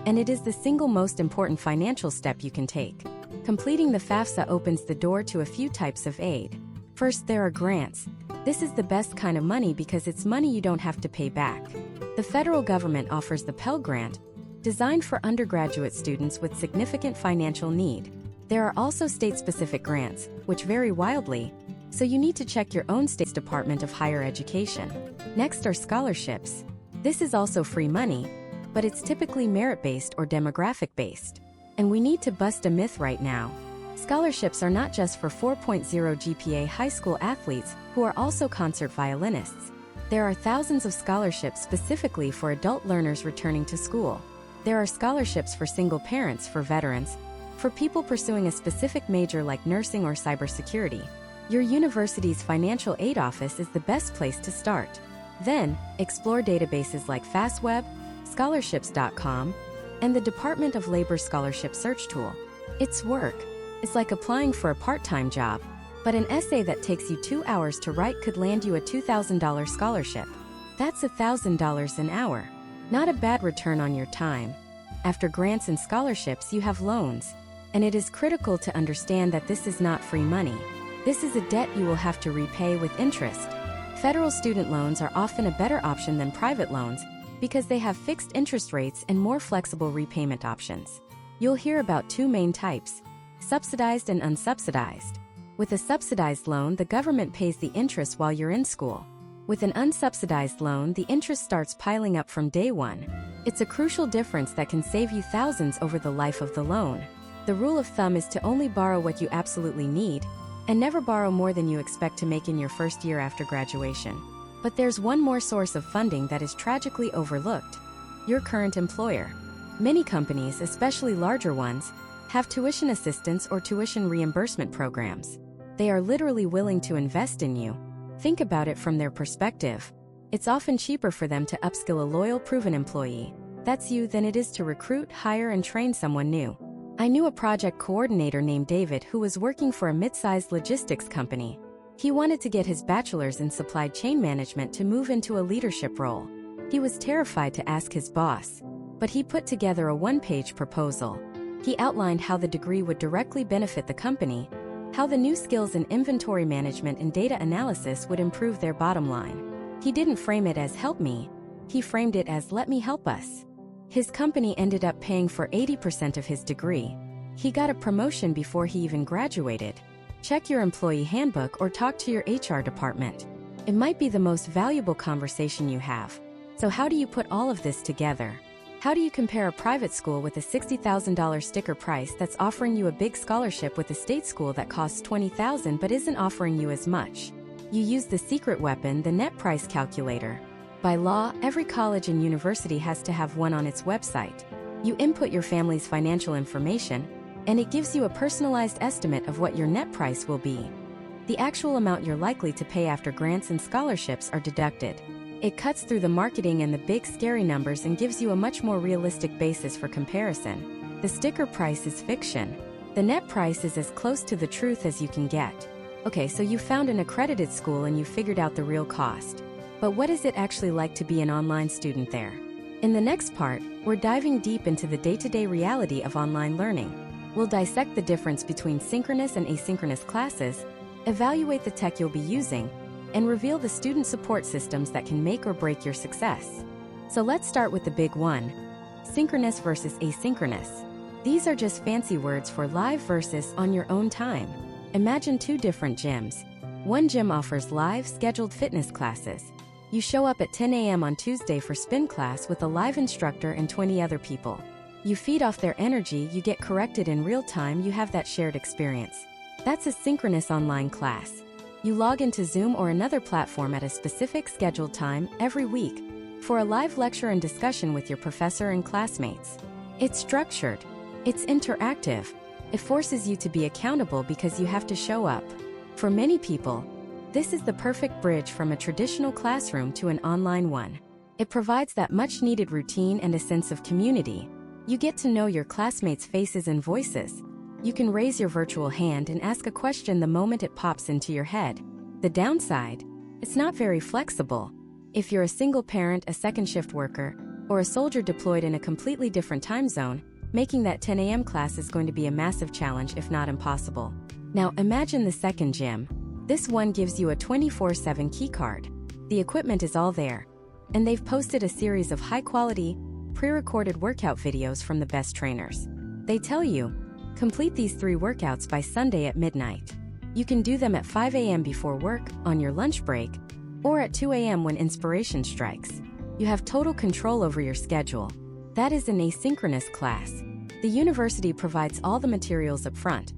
and it is the single most important financial step you can take. Completing the FAFSA opens the door to a few types of aid. First, there are grants. This is the best kind of money because it's money you don't have to pay back. The federal government offers the Pell Grant, designed for undergraduate students with significant financial need. There are also state-specific grants, which vary wildly, so you need to check your own state's Department of Higher Education. Next are scholarships. This is also free money, but it's typically merit-based or demographic-based. And we need to bust a myth right now. Scholarships are not just for 4.0 GPA high school athletes who are also concert violinists. There are thousands of scholarships specifically for adult learners returning to school. There are scholarships for single parents, for veterans, for people pursuing a specific major like nursing or cybersecurity. Your university's financial aid office is the best place to start. Then, explore databases like FastWeb, scholarships.com, and the Department of Labor Scholarship Search Tool. It's work. It's like applying for a part-time job, but an essay that takes you 2 hours to write could land you a $2,000 scholarship. That's $1,000 an hour. Not a bad return on your time. After grants and scholarships, you have loans. And it is critical to understand that this is not free money. This is a debt you will have to repay with interest. Federal student loans are often a better option than private loans because they have fixed interest rates and more flexible repayment options. You'll hear about 2 main types: subsidized and unsubsidized. With a subsidized loan, the government pays the interest while you're in school. With an unsubsidized loan, the interest starts piling up from day one. It's a crucial difference that can save you thousands over the life of the loan. The rule of thumb is to only borrow what you absolutely need, and never borrow more than you expect to make in your first year after graduation. But there's one more source of funding that is tragically overlooked: your current employer. Many companies, especially larger ones, have tuition assistance or tuition reimbursement programs. They are literally willing to invest in you. Think about it from their perspective. It's often cheaper for them to upskill a loyal, proven employee, that's you, than it is to recruit, hire, and train someone new. I knew a project coordinator named David who was working for a mid-sized logistics company. He wanted to get his bachelor's in supply chain management to move into a leadership role. He was terrified to ask his boss, but he put together a 1-page proposal. He outlined how the degree would directly benefit the company, how the new skills in inventory management and data analysis would improve their bottom line. He didn't frame it as "help me," he framed it as "let me help us." His company ended up paying for 80% of his degree. He got a promotion before he even graduated. Check your employee handbook or talk to your HR department. It might be the most valuable conversation you have. So how do you put all of this together? How do you compare a private school with a $60,000 sticker price that's offering you a big scholarship with a state school that costs $20,000 but isn't offering you as much? You use the secret weapon, the net price calculator. By law, every college and university has to have one on its website. You input your family's financial information, and it gives you a personalized estimate of what your net price will be. The actual amount you're likely to pay after grants and scholarships are deducted. It cuts through the marketing and the big scary numbers and gives you a much more realistic basis for comparison. The sticker price is fiction. The net price is as close to the truth as you can get. Okay, so you found an accredited school and you figured out the real cost. But what is it actually like to be an online student there? In the next part, we're diving deep into the day-to-day reality of online learning. We'll dissect the difference between synchronous and asynchronous classes, evaluate the tech you'll be using, and reveal the student support systems that can make or break your success. So let's start with the big one: synchronous versus asynchronous. These are just fancy words for live versus on your own time. Imagine two different gyms. One gym offers live, scheduled fitness classes. You show up at 10 a.m. on Tuesday for spin class with a live instructor and 20 other people. You feed off their energy, you get corrected in real time, you have that shared experience. That's a synchronous online class. You log into Zoom or another platform at a specific scheduled time every week for a live lecture and discussion with your professor and classmates. It's structured. It's interactive. It forces you to be accountable because you have to show up. For many people, this is the perfect bridge from a traditional classroom to an online one. It provides that much-needed routine and a sense of community. You get to know your classmates' faces and voices. You can raise your virtual hand and ask a question the moment it pops into your head. The downside? It's not very flexible. If you're a single parent, a second shift worker, or a soldier deployed in a completely different time zone, making that 10 a.m. class is going to be a massive challenge, if not impossible. Now imagine the second gym. This one gives you a 24/7 key card. The equipment is all there, and they've posted a series of high-quality, pre-recorded workout videos from the best trainers. They tell you, complete these 3 workouts by Sunday at midnight. You can do them at 5 a.m. before work, on your lunch break, or at 2 a.m. when inspiration strikes. You have total control over your schedule. That is an asynchronous class. The university provides all the materials up front: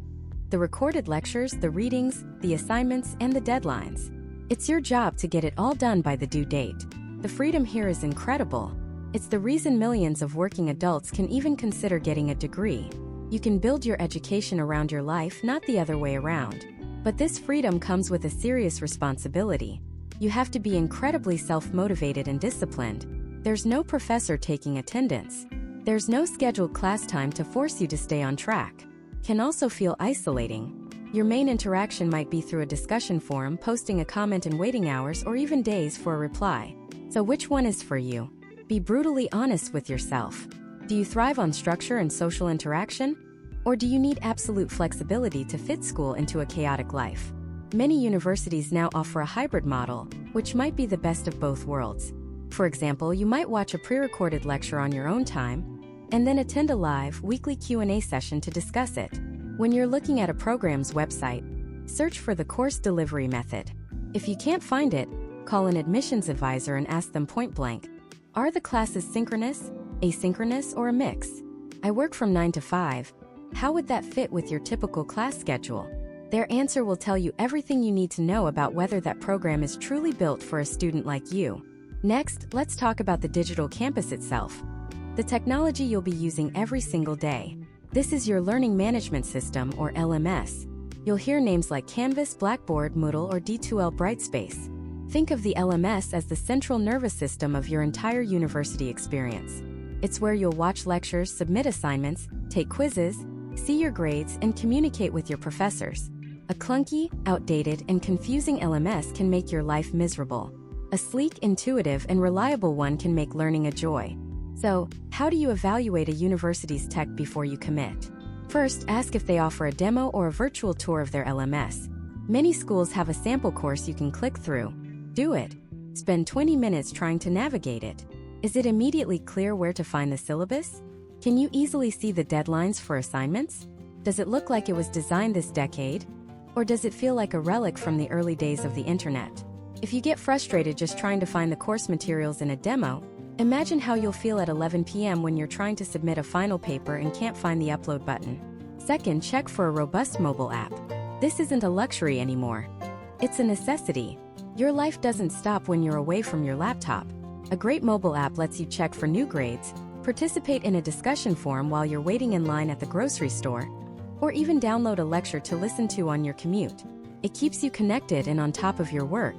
the recorded lectures, the readings, the assignments, and the deadlines. It's your job to get it all done by the due date. The freedom here is incredible. It's the reason millions of working adults can even consider getting a degree. You can build your education around your life, not the other way around. But this freedom comes with a serious responsibility. You have to be incredibly self-motivated and disciplined. There's no professor taking attendance. There's no scheduled class time to force you to stay on track. Can also feel isolating. Your main interaction might be through a discussion forum, posting a comment in waiting hours, or even days for a reply. So which one is for you? Be brutally honest with yourself. Do you thrive on structure and social interaction? Or do you need absolute flexibility to fit school into a chaotic life? Many universities now offer a hybrid model, which might be the best of both worlds. For example, you might watch a pre-recorded lecture on your own time, and then attend a live, weekly Q&A session to discuss it. When you're looking at a program's website, search for the course delivery method. If you can't find it, call an admissions advisor and ask them point blank, are the classes synchronous, asynchronous, or a mix? I work from 9 to 5. How would that fit with your typical class schedule? Their answer will tell you everything you need to know about whether that program is truly built for a student like you. Next, let's talk about the digital campus itself. The technology you'll be using every single day. This is your learning management system, or LMS. You'll hear names like Canvas, Blackboard, Moodle, or D2L Brightspace. Think of the LMS as the central nervous system of your entire university experience. It's where you'll watch lectures, submit assignments, take quizzes, see your grades, and communicate with your professors. A clunky, outdated, and confusing LMS can make your life miserable. A sleek, intuitive, and reliable one can make learning a joy. So, how do you evaluate a university's tech before you commit? First, ask if they offer a demo or a virtual tour of their LMS. Many schools have a sample course you can click through. Do it. Spend 20 minutes trying to navigate it. Is it immediately clear where to find the syllabus? Can you easily see the deadlines for assignments? Does it look like it was designed this decade? Or does it feel like a relic from the early days of the internet? If you get frustrated just trying to find the course materials in a demo, imagine how you'll feel at 11 p.m. when you're trying to submit a final paper and can't find the upload button. Second, check for a robust mobile app. This isn't a luxury anymore. It's a necessity. Your life doesn't stop when you're away from your laptop. A great mobile app lets you check for new grades, participate in a discussion forum while you're waiting in line at the grocery store, or even download a lecture to listen to on your commute. It keeps you connected and on top of your work.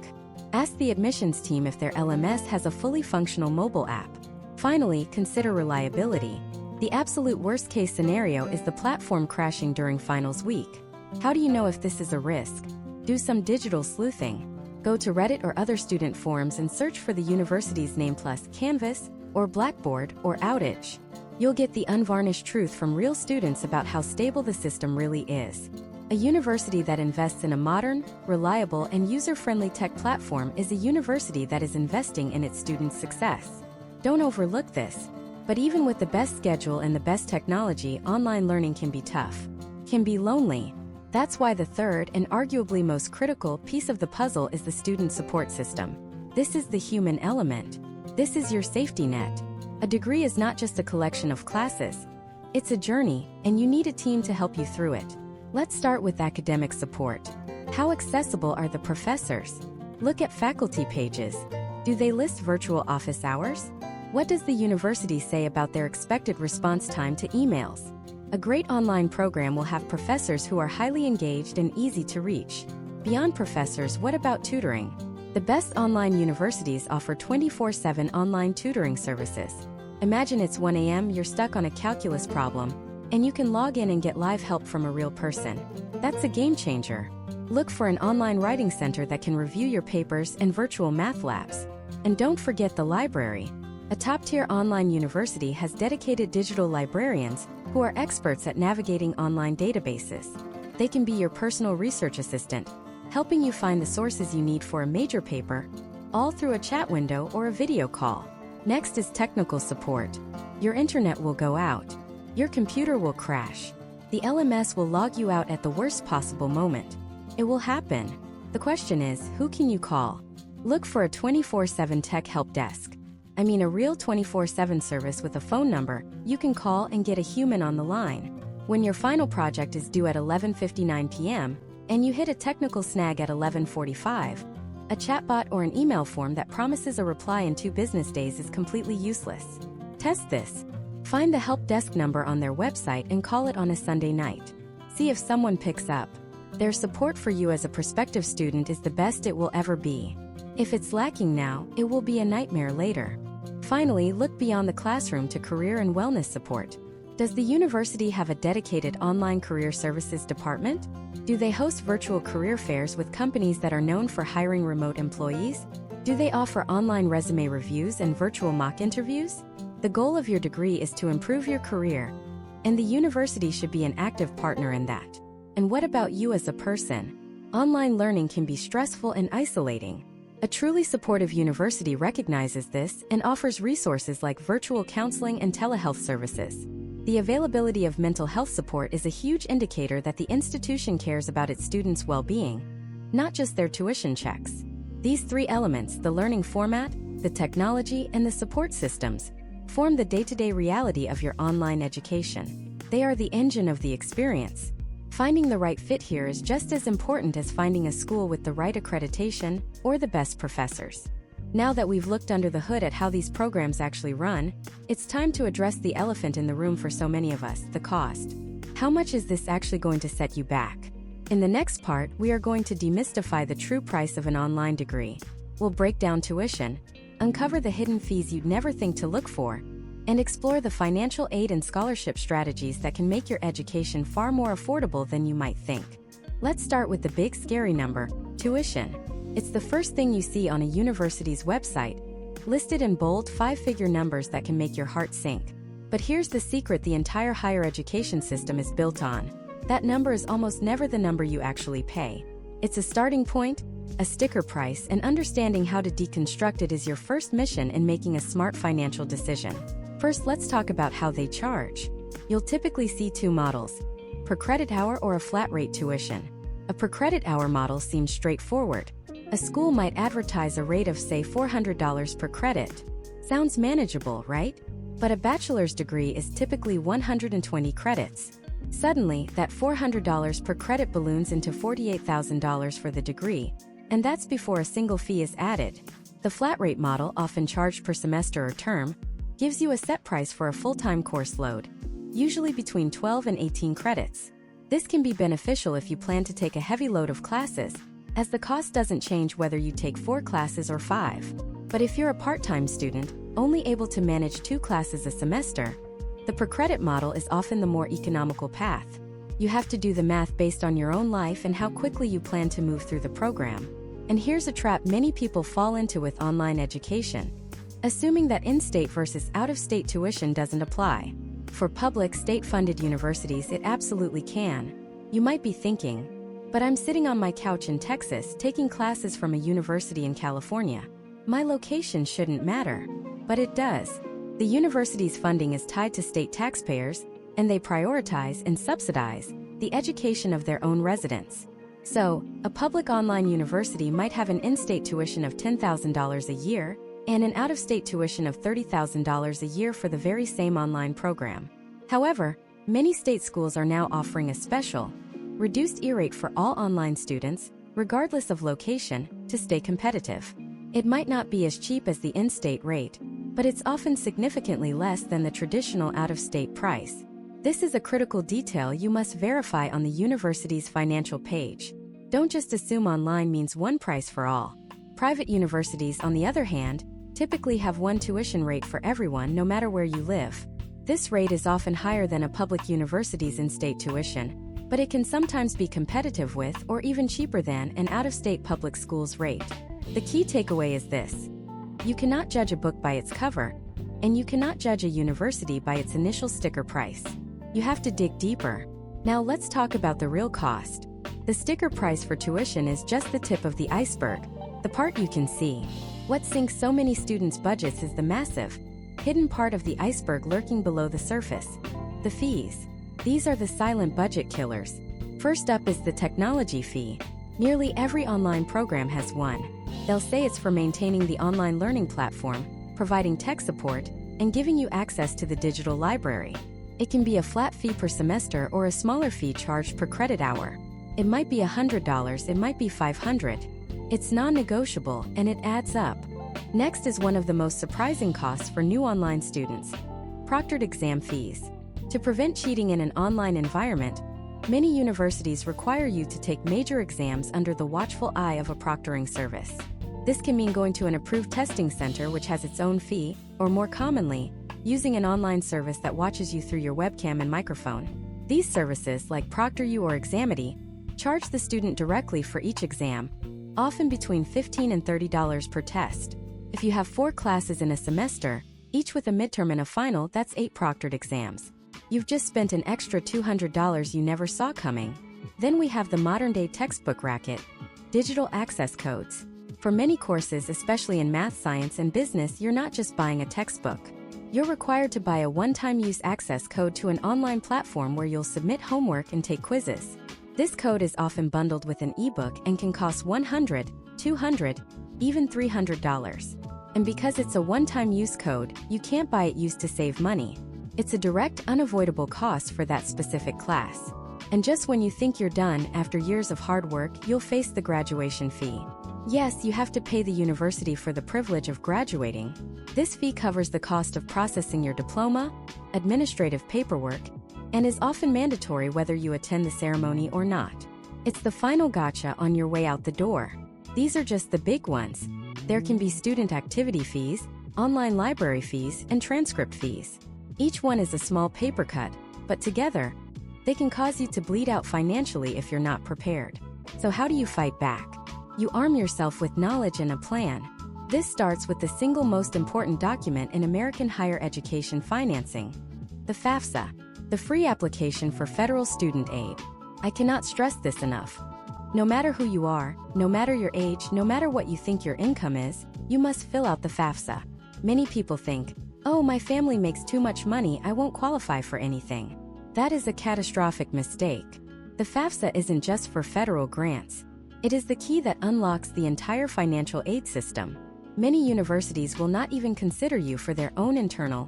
Ask the admissions team if their LMS has a fully functional mobile app. Finally, consider reliability. The absolute worst-case scenario is the platform crashing during finals week. How do you know if this is a risk? Do some digital sleuthing. Go to Reddit or other student forums and search for the university's name plus Canvas, or Blackboard, or outage. You'll get the unvarnished truth from real students about how stable the system really is. A university that invests in a modern, reliable, and user-friendly tech platform is a university that is investing in its students' success. Don't overlook this. But even with the best schedule and the best technology, online learning can be tough. Can be lonely. That's why the third and arguably most critical piece of the puzzle is the student support system. This is the human element. This is your safety net. A degree is not just a collection of classes. It's a journey, and you need a team to help you through it. Let's start with academic support. How accessible are the professors? Look at faculty pages. Do they list virtual office hours? What does the university say about their expected response time to emails? A great online program will have professors who are highly engaged and easy to reach. Beyond professors, what about tutoring? The best online universities offer 24/7 online tutoring services. Imagine it's 1 a.m., you're stuck on a calculus problem, and you can log in and get live help from a real person. That's a game changer. Look for an online writing center that can review your papers and virtual math labs. And don't forget the library. A top-tier online university has dedicated digital librarians who are experts at navigating online databases. They can be your personal research assistant, helping you find the sources you need for a major paper, all through a chat window or a video call. Next is technical support. Your internet will go out. Your computer will crash. The LMS will log you out at the worst possible moment. It will happen. The question is, who can you call? Look for a 24/7 tech help desk. I mean a real 24/7 service with a phone number you can call and get a human on the line. When your final project is due at 11:59 p.m., and you hit a technical snag at 11:45, a chatbot or an email form that promises a reply in 2 business days is completely useless. Test this. Find the help desk number on their website and call it on a Sunday night. See if someone picks up. Their support for you as a prospective student is the best it will ever be. If it's lacking now, it will be a nightmare later. Finally, look beyond the classroom to career and wellness support. Does the university have a dedicated online career services department? Do they host virtual career fairs with companies that are known for hiring remote employees? Do they offer online resume reviews and virtual mock interviews? The goal of your degree is to improve your career, and the university should be an active partner in that. And what about you as a person? Online learning can be stressful and isolating. A truly supportive university recognizes this and offers resources like virtual counseling and telehealth services. The availability of mental health support is a huge indicator that the institution cares about its students' well-being, not just their tuition checks. These 3 elements, the learning format, the technology, and the support systems, form the day-to-day reality of your online education. They are the engine of the experience. Finding the right fit here is just as important as finding a school with the right accreditation or the best professors. Now that we've looked under the hood at how these programs actually run, it's time to address the elephant in the room for so many of us, the cost. How much is this actually going to set you back? In the next part, we are going to demystify the true price of an online degree. We'll break down tuition, uncover the hidden fees you'd never think to look for, and explore the financial aid and scholarship strategies that can make your education far more affordable than you might think. Let's start with the big scary number, tuition. It's the first thing you see on a university's website, listed in bold 5-figure numbers that can make your heart sink. But here's the secret the entire higher education system is built on. That number is almost never the number you actually pay. It's a starting point, a sticker price, and understanding how to deconstruct it is your first mission in making a smart financial decision. First, let's talk about how they charge. You'll typically see 2 models, per credit hour or a flat rate tuition. A per credit hour model seems straightforward. A school might advertise a rate of, say, $400 per credit. Sounds manageable, right? But a bachelor's degree is typically 120 credits. Suddenly, that $400 per credit balloons into $48,000 for the degree. And that's before a single fee is added. The flat rate model, often charged per semester or term, gives you a set price for a full-time course load, usually between 12 and 18 credits. This can be beneficial if you plan to take a heavy load of classes, as the cost doesn't change whether you take 4 classes or 5. But if you're a part-time student, only able to manage 2 classes a semester, the per-credit model is often the more economical path. You have to do the math based on your own life and how quickly you plan to move through the program. And here's a trap many people fall into with online education: assuming that in-state versus out-of-state tuition doesn't apply. For public, state-funded universities, it absolutely can. You might be thinking, but I'm sitting on my couch in Texas taking classes from a university in California. My location shouldn't matter. But it does. The university's funding is tied to state taxpayers, and they prioritize and subsidize the education of their own residents. So, a public online university might have an in-state tuition of $10,000 a year and an out-of-state tuition of $30,000 a year for the very same online program. However, many state schools are now offering a special, reduced E-rate for all online students, regardless of location, to stay competitive. It might not be as cheap as the in-state rate, but it's often significantly less than the traditional out-of-state price. This is a critical detail you must verify on the university's financial page. Don't just assume online means one price for all. Private universities, on the other hand, typically have one tuition rate for everyone no matter where you live. This rate is often higher than a public university's in-state tuition, but it can sometimes be competitive with or even cheaper than an out-of-state public school's rate. The key takeaway is this: you cannot judge a book by its cover, and you cannot judge a university by its initial sticker price. You have to dig deeper. Now let's talk about the real cost. The sticker price for tuition is just the tip of the iceberg, the part you can see. What sinks so many students' budgets is the massive, hidden part of the iceberg lurking below the surface: the fees. These are the silent budget killers. First up is the technology fee. Nearly every online program has one. They'll say it's for maintaining the online learning platform, providing tech support, and giving you access to the digital library. It can be a flat fee per semester or a smaller fee charged per credit hour. It might be $100, it might be $500. It's non-negotiable, and it adds up. Next is one of the most surprising costs for new online students: proctored exam fees. To prevent cheating in an online environment, many universities require you to take major exams under the watchful eye of a proctoring service. This can mean going to an approved testing center which has its own fee, or more commonly, using an online service that watches you through your webcam and microphone. These services, like ProctorU or Examity, charge the student directly for each exam, often between $15 and $30 per test. If you have 4 classes in a semester, each with a midterm and a final, that's 8 proctored exams. You've just spent an extra $200 you never saw coming. Then we have the modern-day textbook racket: digital access codes. For many courses, especially in math, science, and business, you're not just buying a textbook. You're required to buy a one-time use access code to an online platform where you'll submit homework and take quizzes. This code is often bundled with an ebook and can cost $100, $200, even $300. And because it's a one-time use code, you can't buy it used to save money. It's a direct, unavoidable cost for that specific class. And just when you think you're done, after years of hard work, you'll face the graduation fee. Yes, you have to pay the university for the privilege of graduating. This fee covers the cost of processing your diploma, administrative paperwork, and is often mandatory whether you attend the ceremony or not. It's the final gotcha on your way out the door. These are just the big ones. There can be student activity fees, online library fees, and transcript fees. Each one is a small paper cut, but together, they can cause you to bleed out financially if you're not prepared. So how do you fight back? You arm yourself with knowledge and a plan. This starts with the single most important document in American higher education financing: the FAFSA, the free application for federal student aid. I cannot stress this enough. No matter who you are, no matter your age, no matter what you think your income is, you must fill out the FAFSA. Many people think, "Oh, my family makes too much money, I won't qualify for anything." That is a catastrophic mistake. The FAFSA isn't just for federal grants. It is the key that unlocks the entire financial aid system. Many universities will not even consider you for their own internal,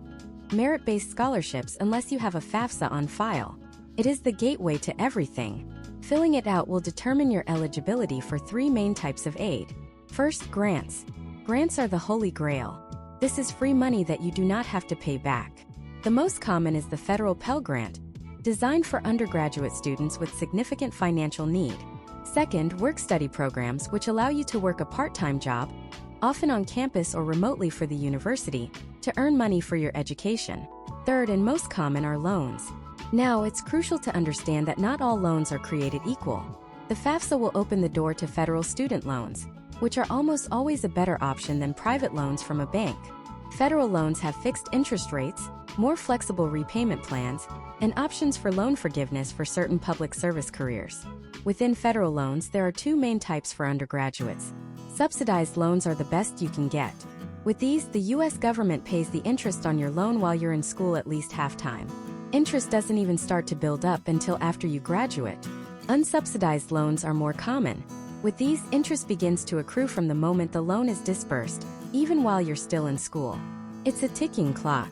merit-based scholarships unless you have a FAFSA on file. It is the gateway to everything. Filling it out will determine your eligibility for three main types of aid. First, grants. Grants are the holy grail. This is free money that you do not have to pay back. The most common is the federal Pell Grant, designed for undergraduate students with significant financial need. Second, work-study programs, which allow you to work a part-time job, often on campus or remotely for the university, to earn money for your education. Third, and most common, are loans. Now, it's crucial to understand that not all loans are created equal. The FAFSA will open the door to federal student loans, which are almost always a better option than private loans from a bank. Federal loans have fixed interest rates, more flexible repayment plans, and options for loan forgiveness for certain public service careers. Within federal loans, there are two main types for undergraduates. Subsidized loans are the best you can get. With these, the U.S. government pays the interest on your loan while you're in school at least half-time. Interest doesn't even start to build up until after you graduate. Unsubsidized loans are more common. With these, interest begins to accrue from the moment the loan is disbursed, even while you're still in school. It's a ticking clock.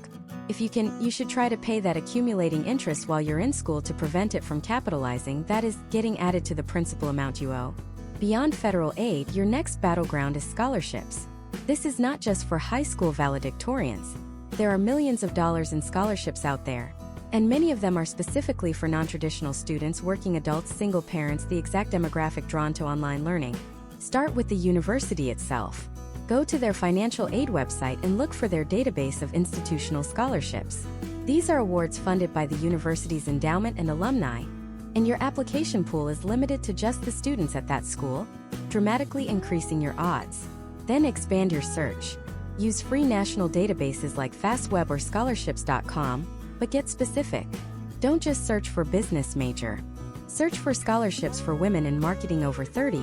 If you can, you should try to pay that accumulating interest while you're in school to prevent it from capitalizing, that is, getting added to the principal amount you owe. Beyond federal aid, your next battleground is scholarships. This is not just for high school valedictorians. There are millions of dollars in scholarships out there, and many of them are specifically for non-traditional students, working adults, single parents, the exact demographic drawn to online learning. Start with the university itself. Go to their financial aid website and look for their database of institutional scholarships. These are awards funded by the university's endowment and alumni, and your application pool is limited to just the students at that school, dramatically increasing your odds. Then expand your search. Use free national databases like FastWeb or scholarships.com, but get specific. Don't just search for business major. Search for scholarships for women in marketing over 30,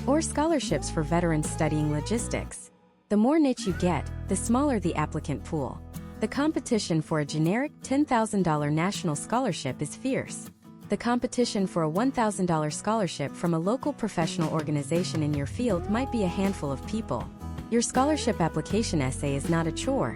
or scholarships for veterans studying logistics. The more niche you get, the smaller the applicant pool. The competition for a generic $10,000 national scholarship is fierce. The competition for a $1,000 scholarship from a local professional organization in your field might be a handful of people. Your scholarship application essay is not a chore.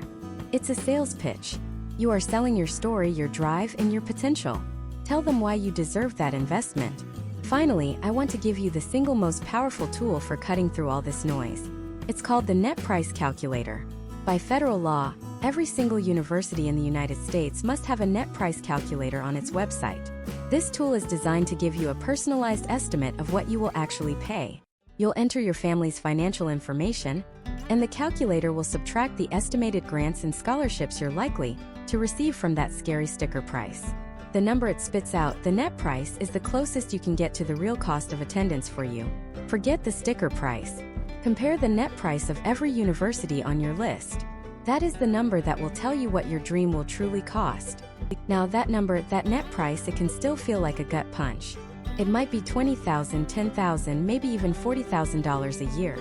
It's a sales pitch. You are selling your story, your drive, and your potential. Tell them why you deserve that investment. Finally, I want to give you the single most powerful tool for cutting through all this noise. It's called the Net Price Calculator. By federal law, every single university in the United States must have a net price calculator on its website. This tool is designed to give you a personalized estimate of what you will actually pay. You'll enter your family's financial information, and the calculator will subtract the estimated grants and scholarships you're likely to receive from that scary sticker price. The number it spits out, the net price, is the closest you can get to the real cost of attendance for you. Forget the sticker price. Compare the net price of every university on your list. That is the number that will tell you what your dream will truly cost. Now that number, that net price, it can still feel like a gut punch. It might be $20,000, $10,000, maybe even $40,000 a year.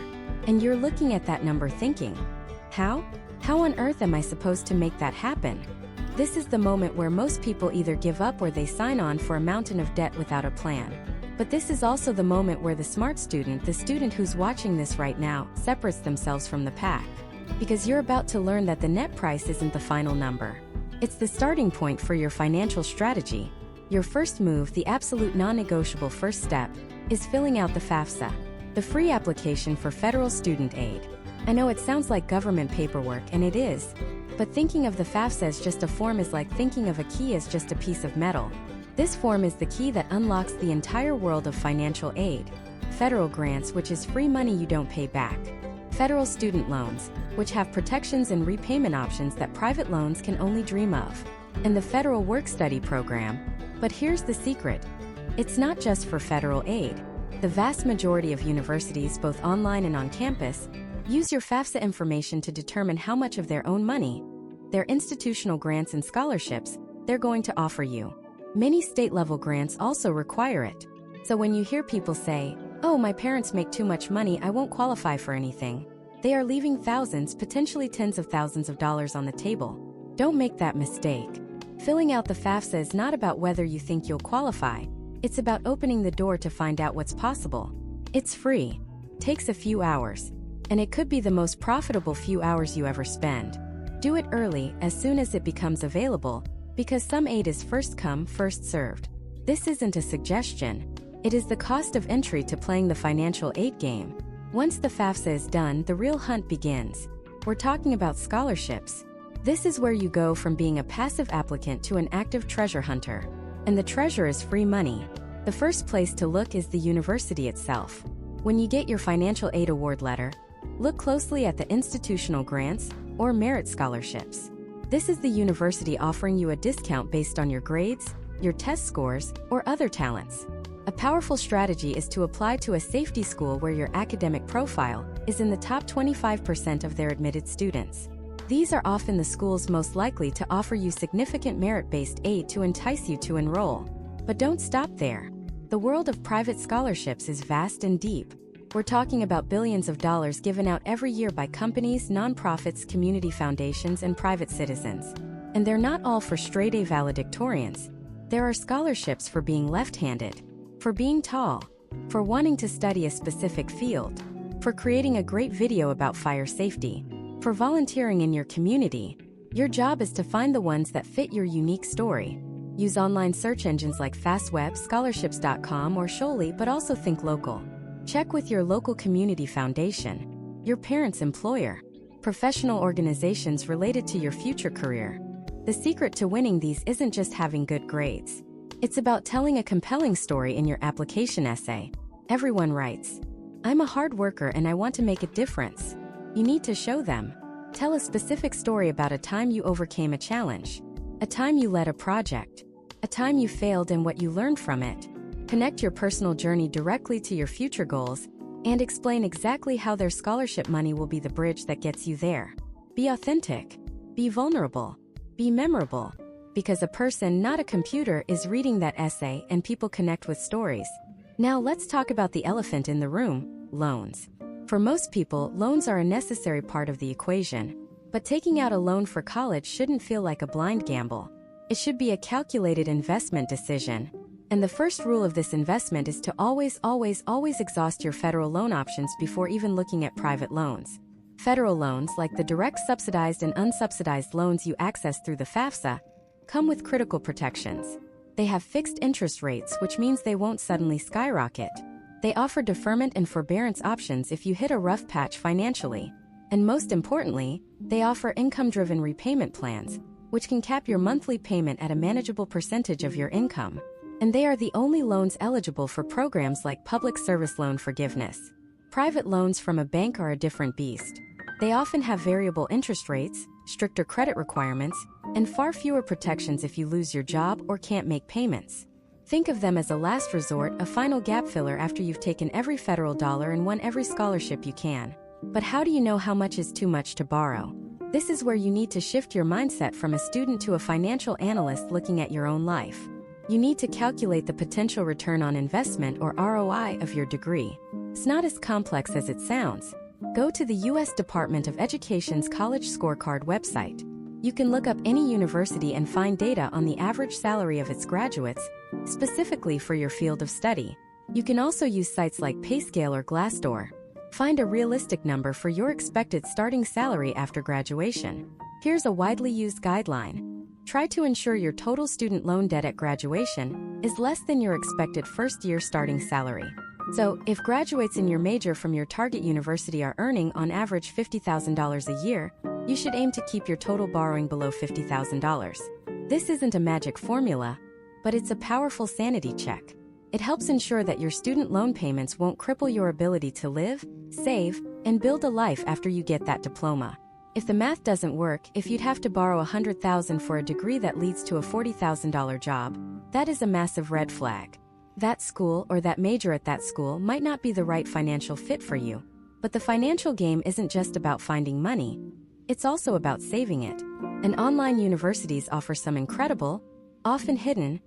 And you're looking at that number thinking, how? How on earth am I supposed to make that happen? This is the moment where most people either give up or they sign on for a mountain of debt without a plan. But this is also the moment where the smart student, the student who's watching this right now, separates themselves from the pack. Because you're about to learn that the net price isn't the final number. It's the starting point for your financial strategy. Your first move, the absolute non-negotiable first step, is filling out the FAFSA, the free application for federal student aid. I know it sounds like government paperwork, and it is. But thinking of the FAFSA as just a form is like thinking of a key as just a piece of metal. This form is the key that unlocks the entire world of financial aid. Federal grants, which is free money you don't pay back. Federal student loans, which have protections and repayment options that private loans can only dream of. And the federal work-study program. But here's the secret. It's not just for federal aid. The vast majority of universities, both online and on campus, use your FAFSA information to determine how much of their own money, their institutional grants and scholarships, they're going to offer you. Many state-level grants also require it. So when you hear people say, "Oh, my parents make too much money, I won't qualify for anything," they are leaving thousands, potentially tens of thousands of dollars on the table. Don't make that mistake. Filling out the FAFSA is not about whether you think you'll qualify. It's about opening the door to find out what's possible. It's free, takes a few hours, and it could be the most profitable few hours you ever spend. Do it early, as soon as it becomes available, because some aid is first come, first served. This isn't a suggestion. It is the cost of entry to playing the financial aid game. Once the FAFSA is done, the real hunt begins. We're talking about scholarships. This is where you go from being a passive applicant to an active treasure hunter. And the treasure is free money. The first place to look is the university itself. When you get your financial aid award letter, look closely at the institutional grants or merit scholarships. This is the university offering you a discount based on your grades, your test scores, or other talents. A powerful strategy is to apply to a safety school where your academic profile is in the top 25% of their admitted students. These are often the schools most likely to offer you significant merit-based aid to entice you to enroll. But don't stop there. The world of private scholarships is vast and deep. We're talking about billions of dollars given out every year by companies, nonprofits, community foundations, and private citizens. And they're not all for straight-A valedictorians. There are scholarships for being left-handed, for being tall, for wanting to study a specific field, for creating a great video about fire safety, for volunteering in your community. Your job is to find the ones that fit your unique story. Use online search engines like FastWeb, scholarships.com, or Surely, but also think local. Check with your local community foundation, your parents' employer, professional organizations related to your future career. The secret to winning these isn't just having good grades. It's about telling a compelling story in your application essay. Everyone writes, "I'm a hard worker and I want to make a difference." You need to show them. Tell a specific story about a time you overcame a challenge, a time you led a project, a time you failed and what you learned from it. Connect your personal journey directly to your future goals and explain exactly how their scholarship money will be the bridge that gets you there. Be authentic. Be vulnerable. Be memorable. Because a person, not a computer, is reading that essay and people connect with stories. Now let's talk about the elephant in the room, loans. For most people, loans are a necessary part of the equation. But taking out a loan for college shouldn't feel like a blind gamble. It should be a calculated investment decision. And the first rule of this investment is to always exhaust your federal loan options before even looking at private loans. Federal loans, like the direct subsidized and unsubsidized loans you access through the FAFSA, come with critical protections. They have fixed interest rates, which means they won't suddenly skyrocket. They offer deferment and forbearance options if you hit a rough patch financially. And most importantly, they offer income-driven repayment plans, which can cap your monthly payment at a manageable percentage of your income. And they are the only loans eligible for programs like public service loan forgiveness. Private loans from a bank are a different beast. They often have variable interest rates, stricter credit requirements, and far fewer protections if you lose your job or can't make payments. Think of them as a last resort, a final gap filler after you've taken every federal dollar and won every scholarship you can. But how do you know how much is too much to borrow? This is where you need to shift your mindset from a student to a financial analyst looking at your own life. You need to calculate the potential return on investment, or ROI, of your degree. It's not as complex as it sounds. Go to the U.S. Department of Education's College Scorecard website. You can look up any university and find data on the average salary of its graduates, specifically for your field of study. You can also use sites like PayScale or Glassdoor. Find a realistic number for your expected starting salary after graduation. Here's a widely used guideline. Try to ensure your total student loan debt at graduation is less than your expected first-year starting salary. So, if graduates in your major from your target university are earning on average $50,000 a year, you should aim to keep your total borrowing below $50,000. This isn't a magic formula, but it's a powerful sanity check. It helps ensure that your student loan payments won't cripple your ability to live, save, and build a life after you get that diploma. If the math doesn't work, if you'd have to borrow $100,000 for a degree that leads to a $40,000 job, that is a massive red flag. That school or that major at that school might not be the right financial fit for you. But the financial game isn't just about finding money. It's also about saving it. And online universities offer some incredible, often hidden,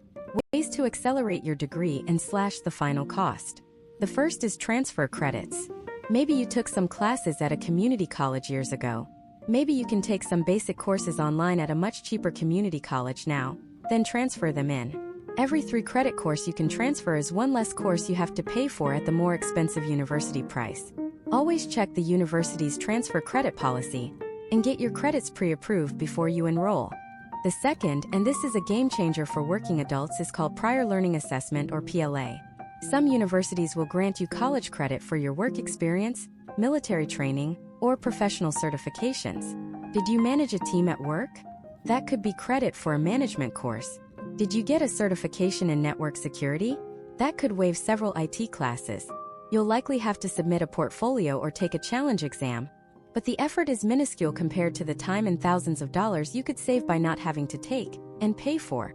ways to accelerate your degree and slash the final cost. The first is transfer credits. Maybe you took some classes at a community college years ago. Maybe you can take some basic courses online at a much cheaper community college now, then transfer them in. Every 3 credit course you can transfer is one less course you have to pay for at the more expensive university price. Always check the university's transfer credit policy and get your credits pre-approved before you enroll. The second, and this is a game changer for working adults, is called Prior Learning Assessment, or PLA. Some universities will grant you college credit for your work experience, military training, or professional certifications. Did you manage a team at work? That could be credit for a management course. Did you get a certification in network security? That could waive several IT classes. You'll likely have to submit a portfolio or take a challenge exam, but the effort is minuscule compared to the time and thousands of dollars you could save by not having to take and pay for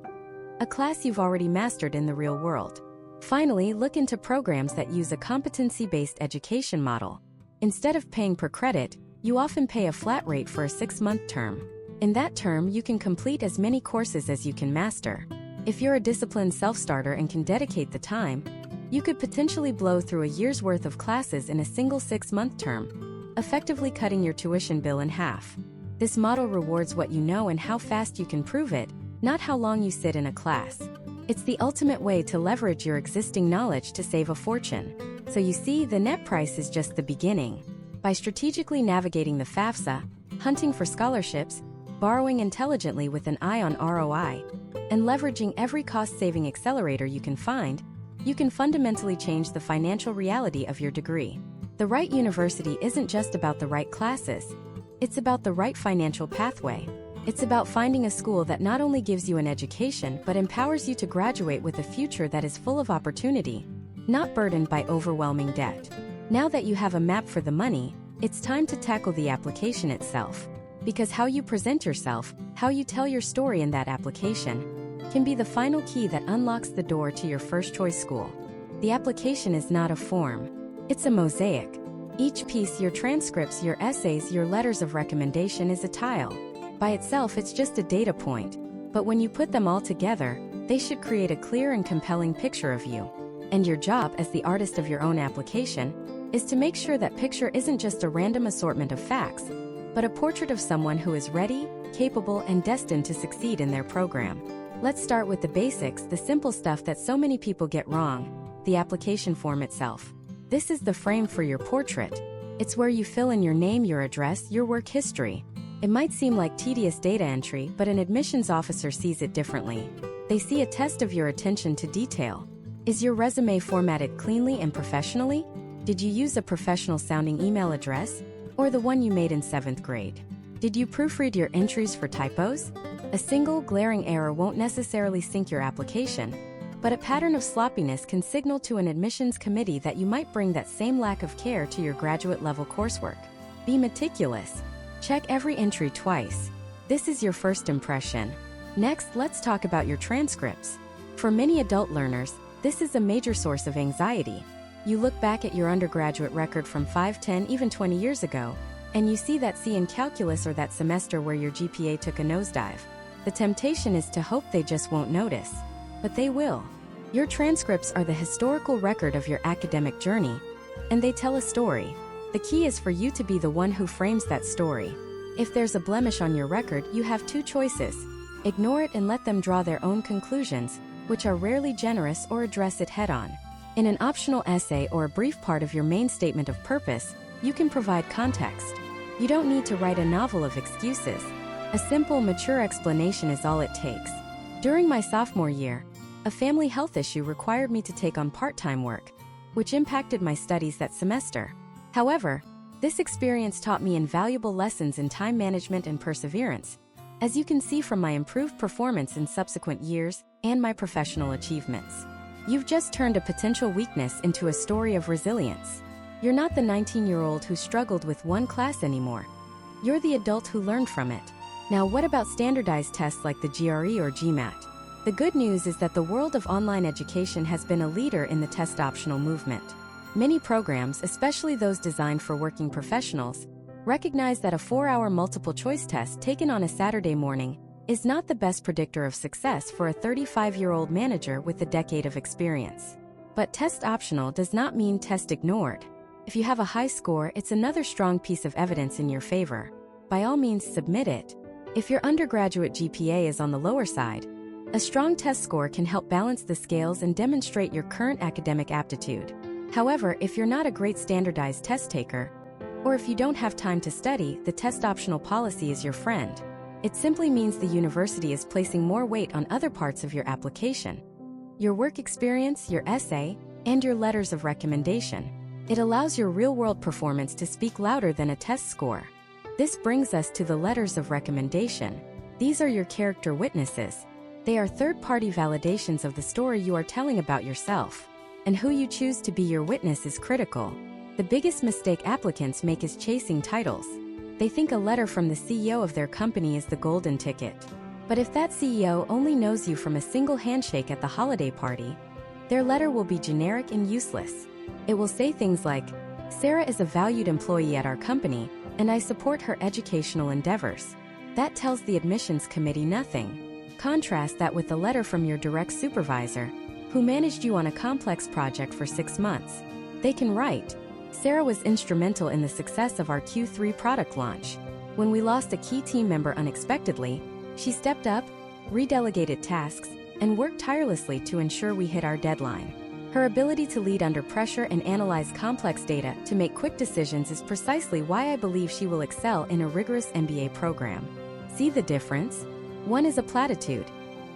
a class you've already mastered in the real world. Finally, look into programs that use a competency-based education model. Instead of paying per credit, you often pay a flat rate for a 6-month term. In that term, you can complete as many courses as you can master. If you're a disciplined self-starter and can dedicate the time, you could potentially blow through a year's worth of classes in a single 6-month term, effectively cutting your tuition bill in half. This model rewards what you know and how fast you can prove it, not how long you sit in a class. It's the ultimate way to leverage your existing knowledge to save a fortune. So you see, the net price is just the beginning. By strategically navigating the FAFSA, hunting for scholarships, borrowing intelligently with an eye on ROI, and leveraging every cost-saving accelerator you can find, you can fundamentally change the financial reality of your degree. The right university isn't just about the right classes. It's about the right financial pathway. It's about finding a school that not only gives you an education but empowers you to graduate with a future that is full of opportunity, not burdened by overwhelming debt. Now that you have a map for the money, it's time to tackle the application itself. Because how you present yourself, how you tell your story in that application, can be the final key that unlocks the door to your first choice school. The application is not a form. It's a mosaic. Each piece, your transcripts, your essays, your letters of recommendation, is a tile. By itself, it's just a data point. But when you put them all together, they should create a clear and compelling picture of you. And your job as the artist of your own application is to make sure that picture isn't just a random assortment of facts, but a portrait of someone who is ready, capable, and destined to succeed in their program. Let's start with the basics, the simple stuff that so many people get wrong: the application form itself. This is the frame for your portrait. It's where you fill in your name, your address, your work history. It might seem like tedious data entry, but an admissions officer sees it differently. They see a test of your attention to detail. Is your resume formatted cleanly and professionally? Did you use a professional-sounding email address, or the one you made in 7th grade? Did you proofread your entries for typos? A single glaring error won't necessarily sink your application, but a pattern of sloppiness can signal to an admissions committee that you might bring that same lack of care to your graduate-level coursework. Be meticulous. Check every entry twice. This is your first impression. Next, let's talk about your transcripts. For many adult learners, this is a major source of anxiety. You look back at your undergraduate record from 5, 10, even 20 years ago, and you see that C in calculus or that semester where your GPA took a nosedive. The temptation is to hope they just won't notice. But they will. Your transcripts are the historical record of your academic journey, and they tell a story. The key is for you to be the one who frames that story. If there's a blemish on your record, you have 2 choices. Ignore it and let them draw their own conclusions, which are rarely generous, or address it head-on. In an optional essay or a brief part of your main statement of purpose, you can provide context. You don't need to write a novel of excuses. A simple, mature explanation is all it takes. During my sophomore year, a family health issue required me to take on part-time work, which impacted my studies that semester. However, this experience taught me invaluable lessons in time management and perseverance, as you can see from my improved performance in subsequent years and my professional achievements. You've just turned a potential weakness into a story of resilience. You're not the 19-year-old who struggled with one class anymore. You're the adult who learned from it. Now, what about standardized tests like the GRE or GMAT? The good news is that the world of online education has been a leader in the test-optional movement. Many programs, especially those designed for working professionals, recognize that a 4-hour multiple-choice test taken on a Saturday morning is not the best predictor of success for a 35-year-old manager with a decade of experience. But test optional does not mean test ignored. If you have a high score, it's another strong piece of evidence in your favor. By all means, submit it. If your undergraduate GPA is on the lower side, a strong test score can help balance the scales and demonstrate your current academic aptitude. However, if you're not a great standardized test taker, or if you don't have time to study, the test optional policy is your friend. It simply means the university is placing more weight on other parts of your application. Your work experience, your essay, and your letters of recommendation. It allows your real-world performance to speak louder than a test score. This brings us to the letters of recommendation. These are your character witnesses. They are third-party validations of the story you are telling about yourself. And who you choose to be your witness is critical. The biggest mistake applicants make is chasing titles. They think a letter from the CEO of their company is the golden ticket. But if that CEO only knows you from a single handshake at the holiday party, their letter will be generic and useless. It will say things like, "Sarah is a valued employee at our company, and I support her educational endeavors." That tells the admissions committee nothing. Contrast that with a letter from your direct supervisor, who managed you on a complex project for 6 months. They can write, "Sarah was instrumental in the success of our Q3 product launch. When we lost a key team member unexpectedly, she stepped up, redelegated tasks, and worked tirelessly to ensure we hit our deadline. Her ability to lead under pressure and analyze complex data to make quick decisions is precisely why I believe she will excel in a rigorous MBA program." See the difference? One is a platitude.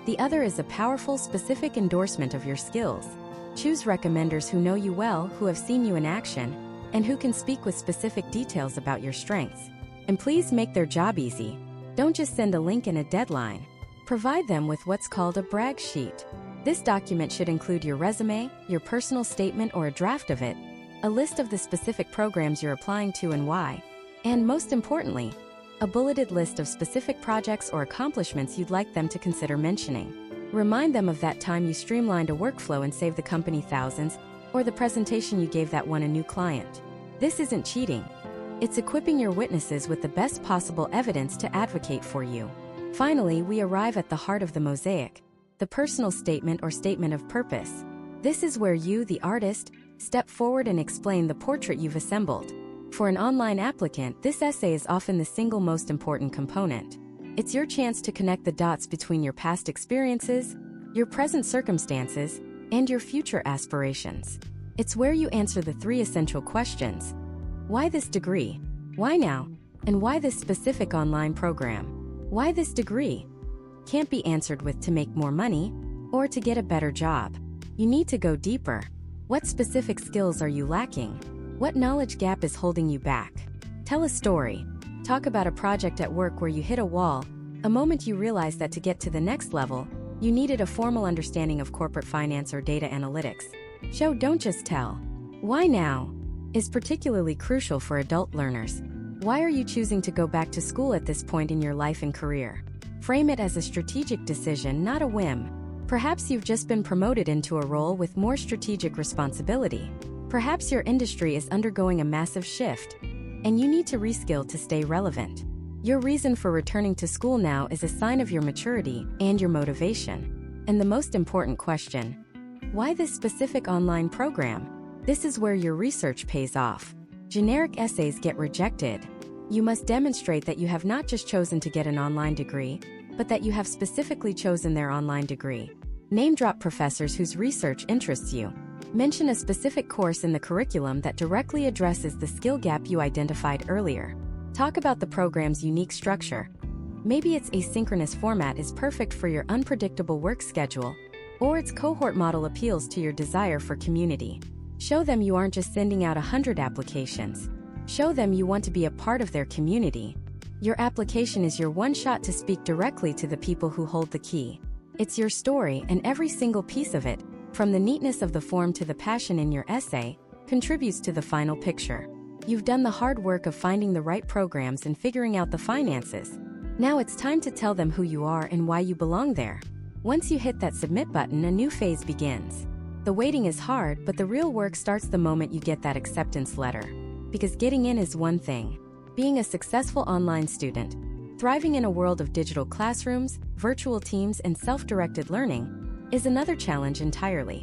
The other is a powerful, specific endorsement of your skills. Choose recommenders who know you well, who have seen you in action, and who can speak with specific details about your strengths. And please make their job easy. Don't just send a link and a deadline. Provide them with what's called a brag sheet. This document should include your resume, your personal statement or a draft of it, a list of the specific programs you're applying to and why, and most importantly, a bulleted list of specific projects or accomplishments you'd like them to consider mentioning. Remind them of that time you streamlined a workflow and saved the company thousands, or the presentation you gave that won a new client. This isn't cheating. It's equipping your witnesses with the best possible evidence to advocate for you. Finally, we arrive at the heart of the mosaic, the personal statement or statement of purpose. This is where you, the artist, step forward and explain the portrait you've assembled. For an online applicant, this essay is often the single most important component. It's your chance to connect the dots between your past experiences, your present circumstances, and your future aspirations. It's where you answer the 3 essential questions. Why this degree? Why now? And why this specific online program? Why this degree? Can't be answered with "to make more money" or "to get a better job." You need to go deeper. What specific skills are you lacking? What knowledge gap is holding you back? Tell a story. Talk about a project at work where you hit a wall, a moment you realized that to get to the next level, you needed a formal understanding of corporate finance or data analytics. Show, don't just tell. Why now is particularly crucial for adult learners. Why are you choosing to go back to school at this point in your life and career? Frame it as a strategic decision, not a whim. Perhaps you've just been promoted into a role with more strategic responsibility. Perhaps your industry is undergoing a massive shift, and you need to reskill to stay relevant. Your reason for returning to school now is a sign of your maturity and your motivation. And the most important question, why this specific online program? This is where your research pays off. Generic essays get rejected. You must demonstrate that you have not just chosen to get an online degree, but that you have specifically chosen their online degree. Name drop professors whose research interests you. Mention a specific course in the curriculum that directly addresses the skill gap you identified earlier. Talk about the program's unique structure. Maybe its asynchronous format is perfect for your unpredictable work schedule, or its cohort model appeals to your desire for community. Show them you aren't just sending out 100 applications. Show them you want to be a part of their community. Your application is your one shot to speak directly to the people who hold the key. It's your story, and every single piece of it, from the neatness of the form to the passion in your essay, contributes to the final picture. You've done the hard work of finding the right programs and figuring out the finances. Now it's time to tell them who you are and why you belong there. Once you hit that submit button, a new phase begins. The waiting is hard, but the real work starts the moment you get that acceptance letter. Because getting in is one thing. Being a successful online student, thriving in a world of digital classrooms, virtual teams, and self-directed learning, is another challenge entirely.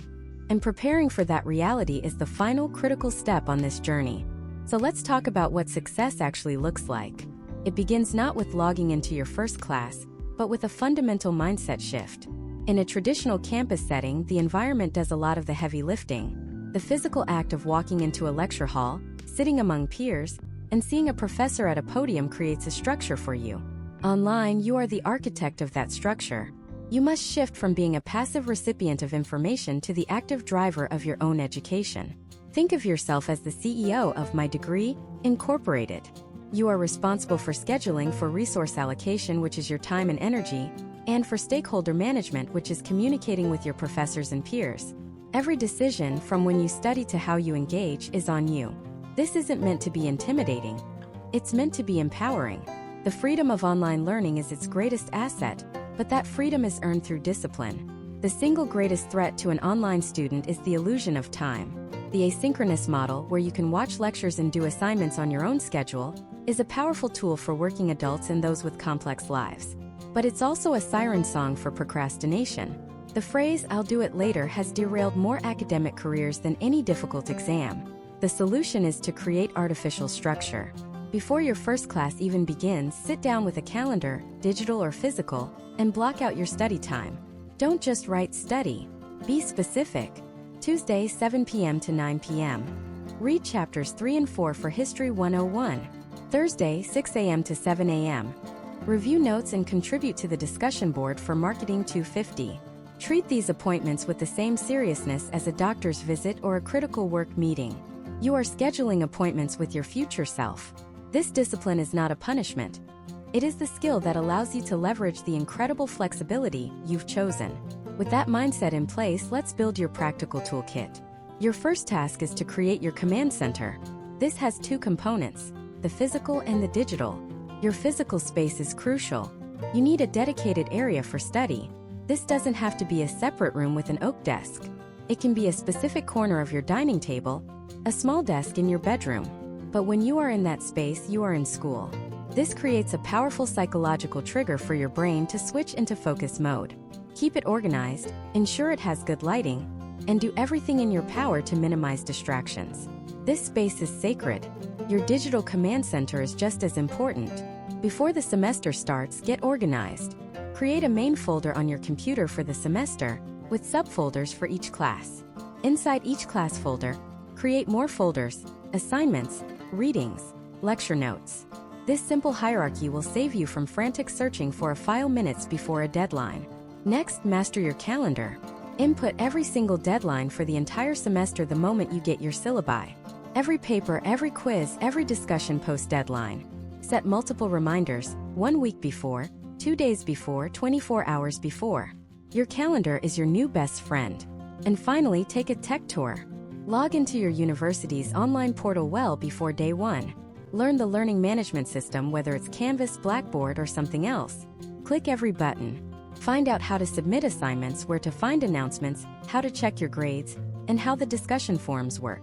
And preparing for that reality is the final critical step on this journey. So let's talk about what success actually looks like. It begins not with logging into your first class, but with a fundamental mindset shift. In a traditional campus setting, the environment does a lot of the heavy lifting. The physical act of walking into a lecture hall, sitting among peers, and seeing a professor at a podium creates a structure for you. Online, you are the architect of that structure. You must shift from being a passive recipient of information to the active driver of your own education. Think of yourself as the CEO of My Degree, Incorporated. You are responsible for scheduling, for resource allocation, which is your time and energy, and for stakeholder management, which is communicating with your professors and peers. Every decision, from when you study to how you engage, is on you. This isn't meant to be intimidating. It's meant to be empowering. The freedom of online learning is its greatest asset, but that freedom is earned through discipline. The single greatest threat to an online student is the illusion of time. The asynchronous model, where you can watch lectures and do assignments on your own schedule, is a powerful tool for working adults and those with complex lives. But it's also a siren song for procrastination. The phrase, "I'll do it later," has derailed more academic careers than any difficult exam. The solution is to create artificial structure. Before your first class even begins, sit down with a calendar, digital or physical, and block out your study time. Don't just write study. Be specific. Tuesday, 7 p.m. to 9 p.m. Read chapters 3 and 4 for History 101. Thursday, 6 a.m. to 7 a.m. Review notes and contribute to the discussion board for Marketing 250. Treat these appointments with the same seriousness as a doctor's visit or a critical work meeting. You are scheduling appointments with your future self. This discipline is not a punishment. It is the skill that allows you to leverage the incredible flexibility you've chosen. With that mindset in place, let's build your practical toolkit. Your first task is to create your command center. This has two components, the physical and the digital. Your physical space is crucial. You need a dedicated area for study. This doesn't have to be a separate room with an oak desk. It can be a specific corner of your dining table, a small desk in your bedroom. But when you are in that space, you are in school. This creates a powerful psychological trigger for your brain to switch into focus mode. Keep it organized, ensure it has good lighting, and do everything in your power to minimize distractions. This space is sacred. Your digital command center is just as important. Before the semester starts, get organized. Create a main folder on your computer for the semester, with subfolders for each class. Inside each class folder, create more folders, assignments, readings, lecture notes. This simple hierarchy will save you from frantic searching for a file minutes before a deadline. Next, master your calendar. Input every single deadline for the entire semester the moment you get your syllabi. Every paper, every quiz, every discussion post-deadline. Set multiple reminders, 1 week before, 2 days before, 24 hours before. Your calendar is your new best friend. And finally, take a tech tour. Log into your university's online portal well before day one. Learn the learning management system, whether it's Canvas, Blackboard, or something else. Click every button. Find out how to submit assignments, where to find announcements, how to check your grades, and how the discussion forums work.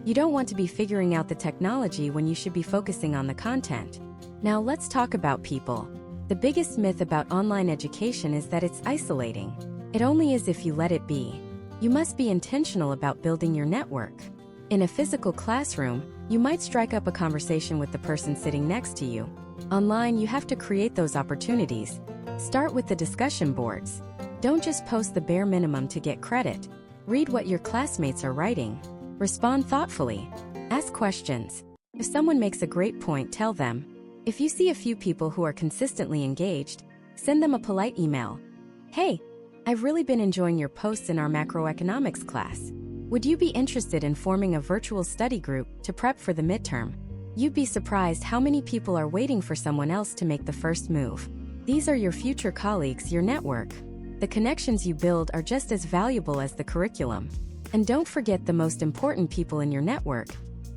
You don't want to be figuring out the technology when you should be focusing on the content. Now let's talk about people. The biggest myth about online education is that it's isolating. It only is if you let it be. You must be intentional about building your network. In a physical classroom, you might strike up a conversation with the person sitting next to you. Online, you have to create those opportunities. Start with the discussion boards. Don't just post the bare minimum to get credit. Read what your classmates are writing. Respond thoughtfully. Ask questions. If someone makes a great point, tell them. If you see a few people who are consistently engaged, send them a polite email. Hey, I've really been enjoying your posts in our macroeconomics class. Would you be interested in forming a virtual study group to prep for the midterm? You'd be surprised how many people are waiting for someone else to make the first move. These are your future colleagues, your network. The connections you build are just as valuable as the curriculum. And don't forget the most important people in your network,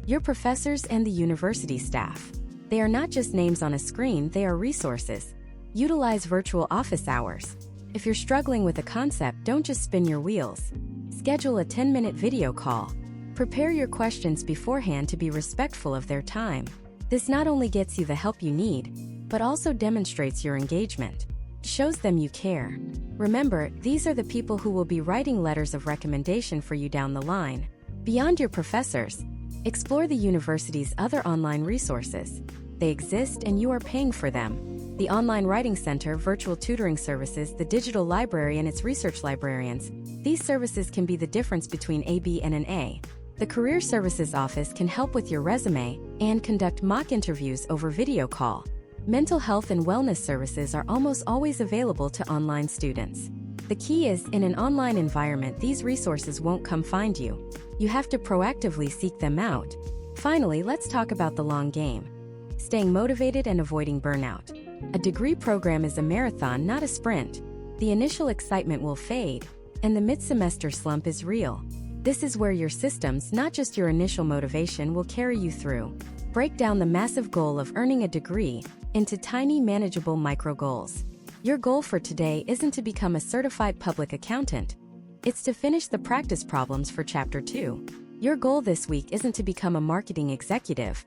your professors and the university staff. They are not just names on a screen, they are resources. Utilize virtual office hours. If you're struggling with a concept, don't just spin your wheels. Schedule a 10-minute video call. Prepare your questions beforehand to be respectful of their time. This not only gets you the help you need, but also demonstrates your engagement. Shows them you care. Remember, these are the people who will be writing letters of recommendation for you down the line. Beyond your professors, explore the university's other online resources. They exist and you are paying for them. The Online Writing Center, virtual tutoring services, the digital library and its research librarians. These services can be the difference between a B and an A. The Career Services Office can help with your resume and conduct mock interviews over video call. Mental health and wellness services are almost always available to online students. The key is, in an online environment, these resources won't come find you. You have to proactively seek them out. Finally, let's talk about the long game. Staying motivated and avoiding burnout. A degree program is a marathon, not a sprint. The initial excitement will fade, and the mid-semester slump is real. This is where your systems, not just your initial motivation, will carry you through. Break down the massive goal of earning a degree into tiny, manageable micro-goals. Your goal for today isn't to become a certified public accountant. It's to finish the practice problems for Chapter 2. Your goal this week isn't to become a marketing executive.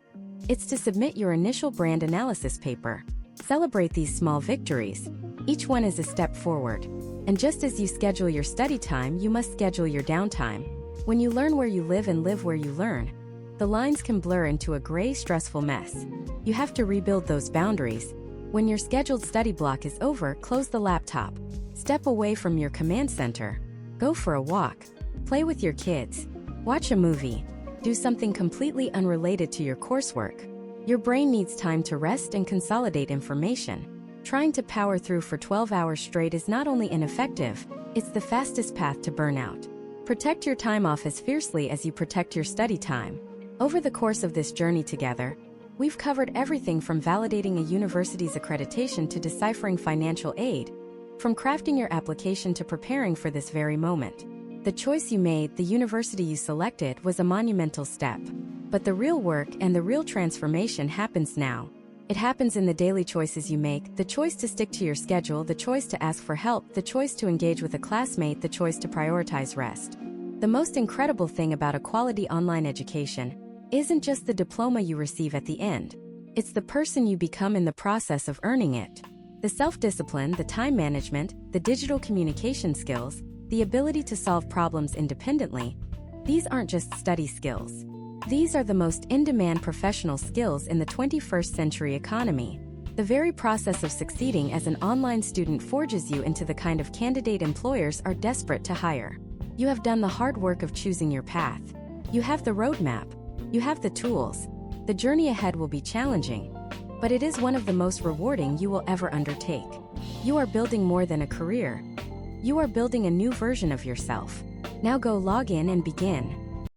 It's to submit your initial brand analysis paper. Celebrate these small victories. Each one is a step forward. And just as you schedule your study time, you must schedule your downtime. When you learn where you live and live where you learn, the lines can blur into a gray, stressful mess. You have to rebuild those boundaries. When your scheduled study block is over, close the laptop. Step away from your command center. Go for a walk. Play with your kids. Watch a movie. Do something completely unrelated to your coursework. Your brain needs time to rest and consolidate information. Trying to power through for 12 hours straight is not only ineffective, it's the fastest path to burnout. Protect your time off as fiercely as you protect your study time. Over the course of this journey together, we've covered everything from validating a university's accreditation to deciphering financial aid, from crafting your application to preparing for this very moment. The choice you made, the university you selected, was a monumental step. But the real work and the real transformation happens now. It happens in the daily choices you make, the choice to stick to your schedule, the choice to ask for help, the choice to engage with a classmate, the choice to prioritize rest. The most incredible thing about a quality online education isn't just the diploma you receive at the end. It's the person you become in the process of earning it. The self-discipline, the time management, the digital communication skills, the ability to solve problems independently, these aren't just study skills. These are the most in-demand professional skills in the 21st century economy. The very process of succeeding as an online student forges you into the kind of candidate employers are desperate to hire. You have done the hard work of choosing your path. You have the roadmap. You have the tools. The journey ahead will be challenging, but it is one of the most rewarding you will ever undertake. You are building more than a career. You are building a new version of yourself. Now go log in and begin.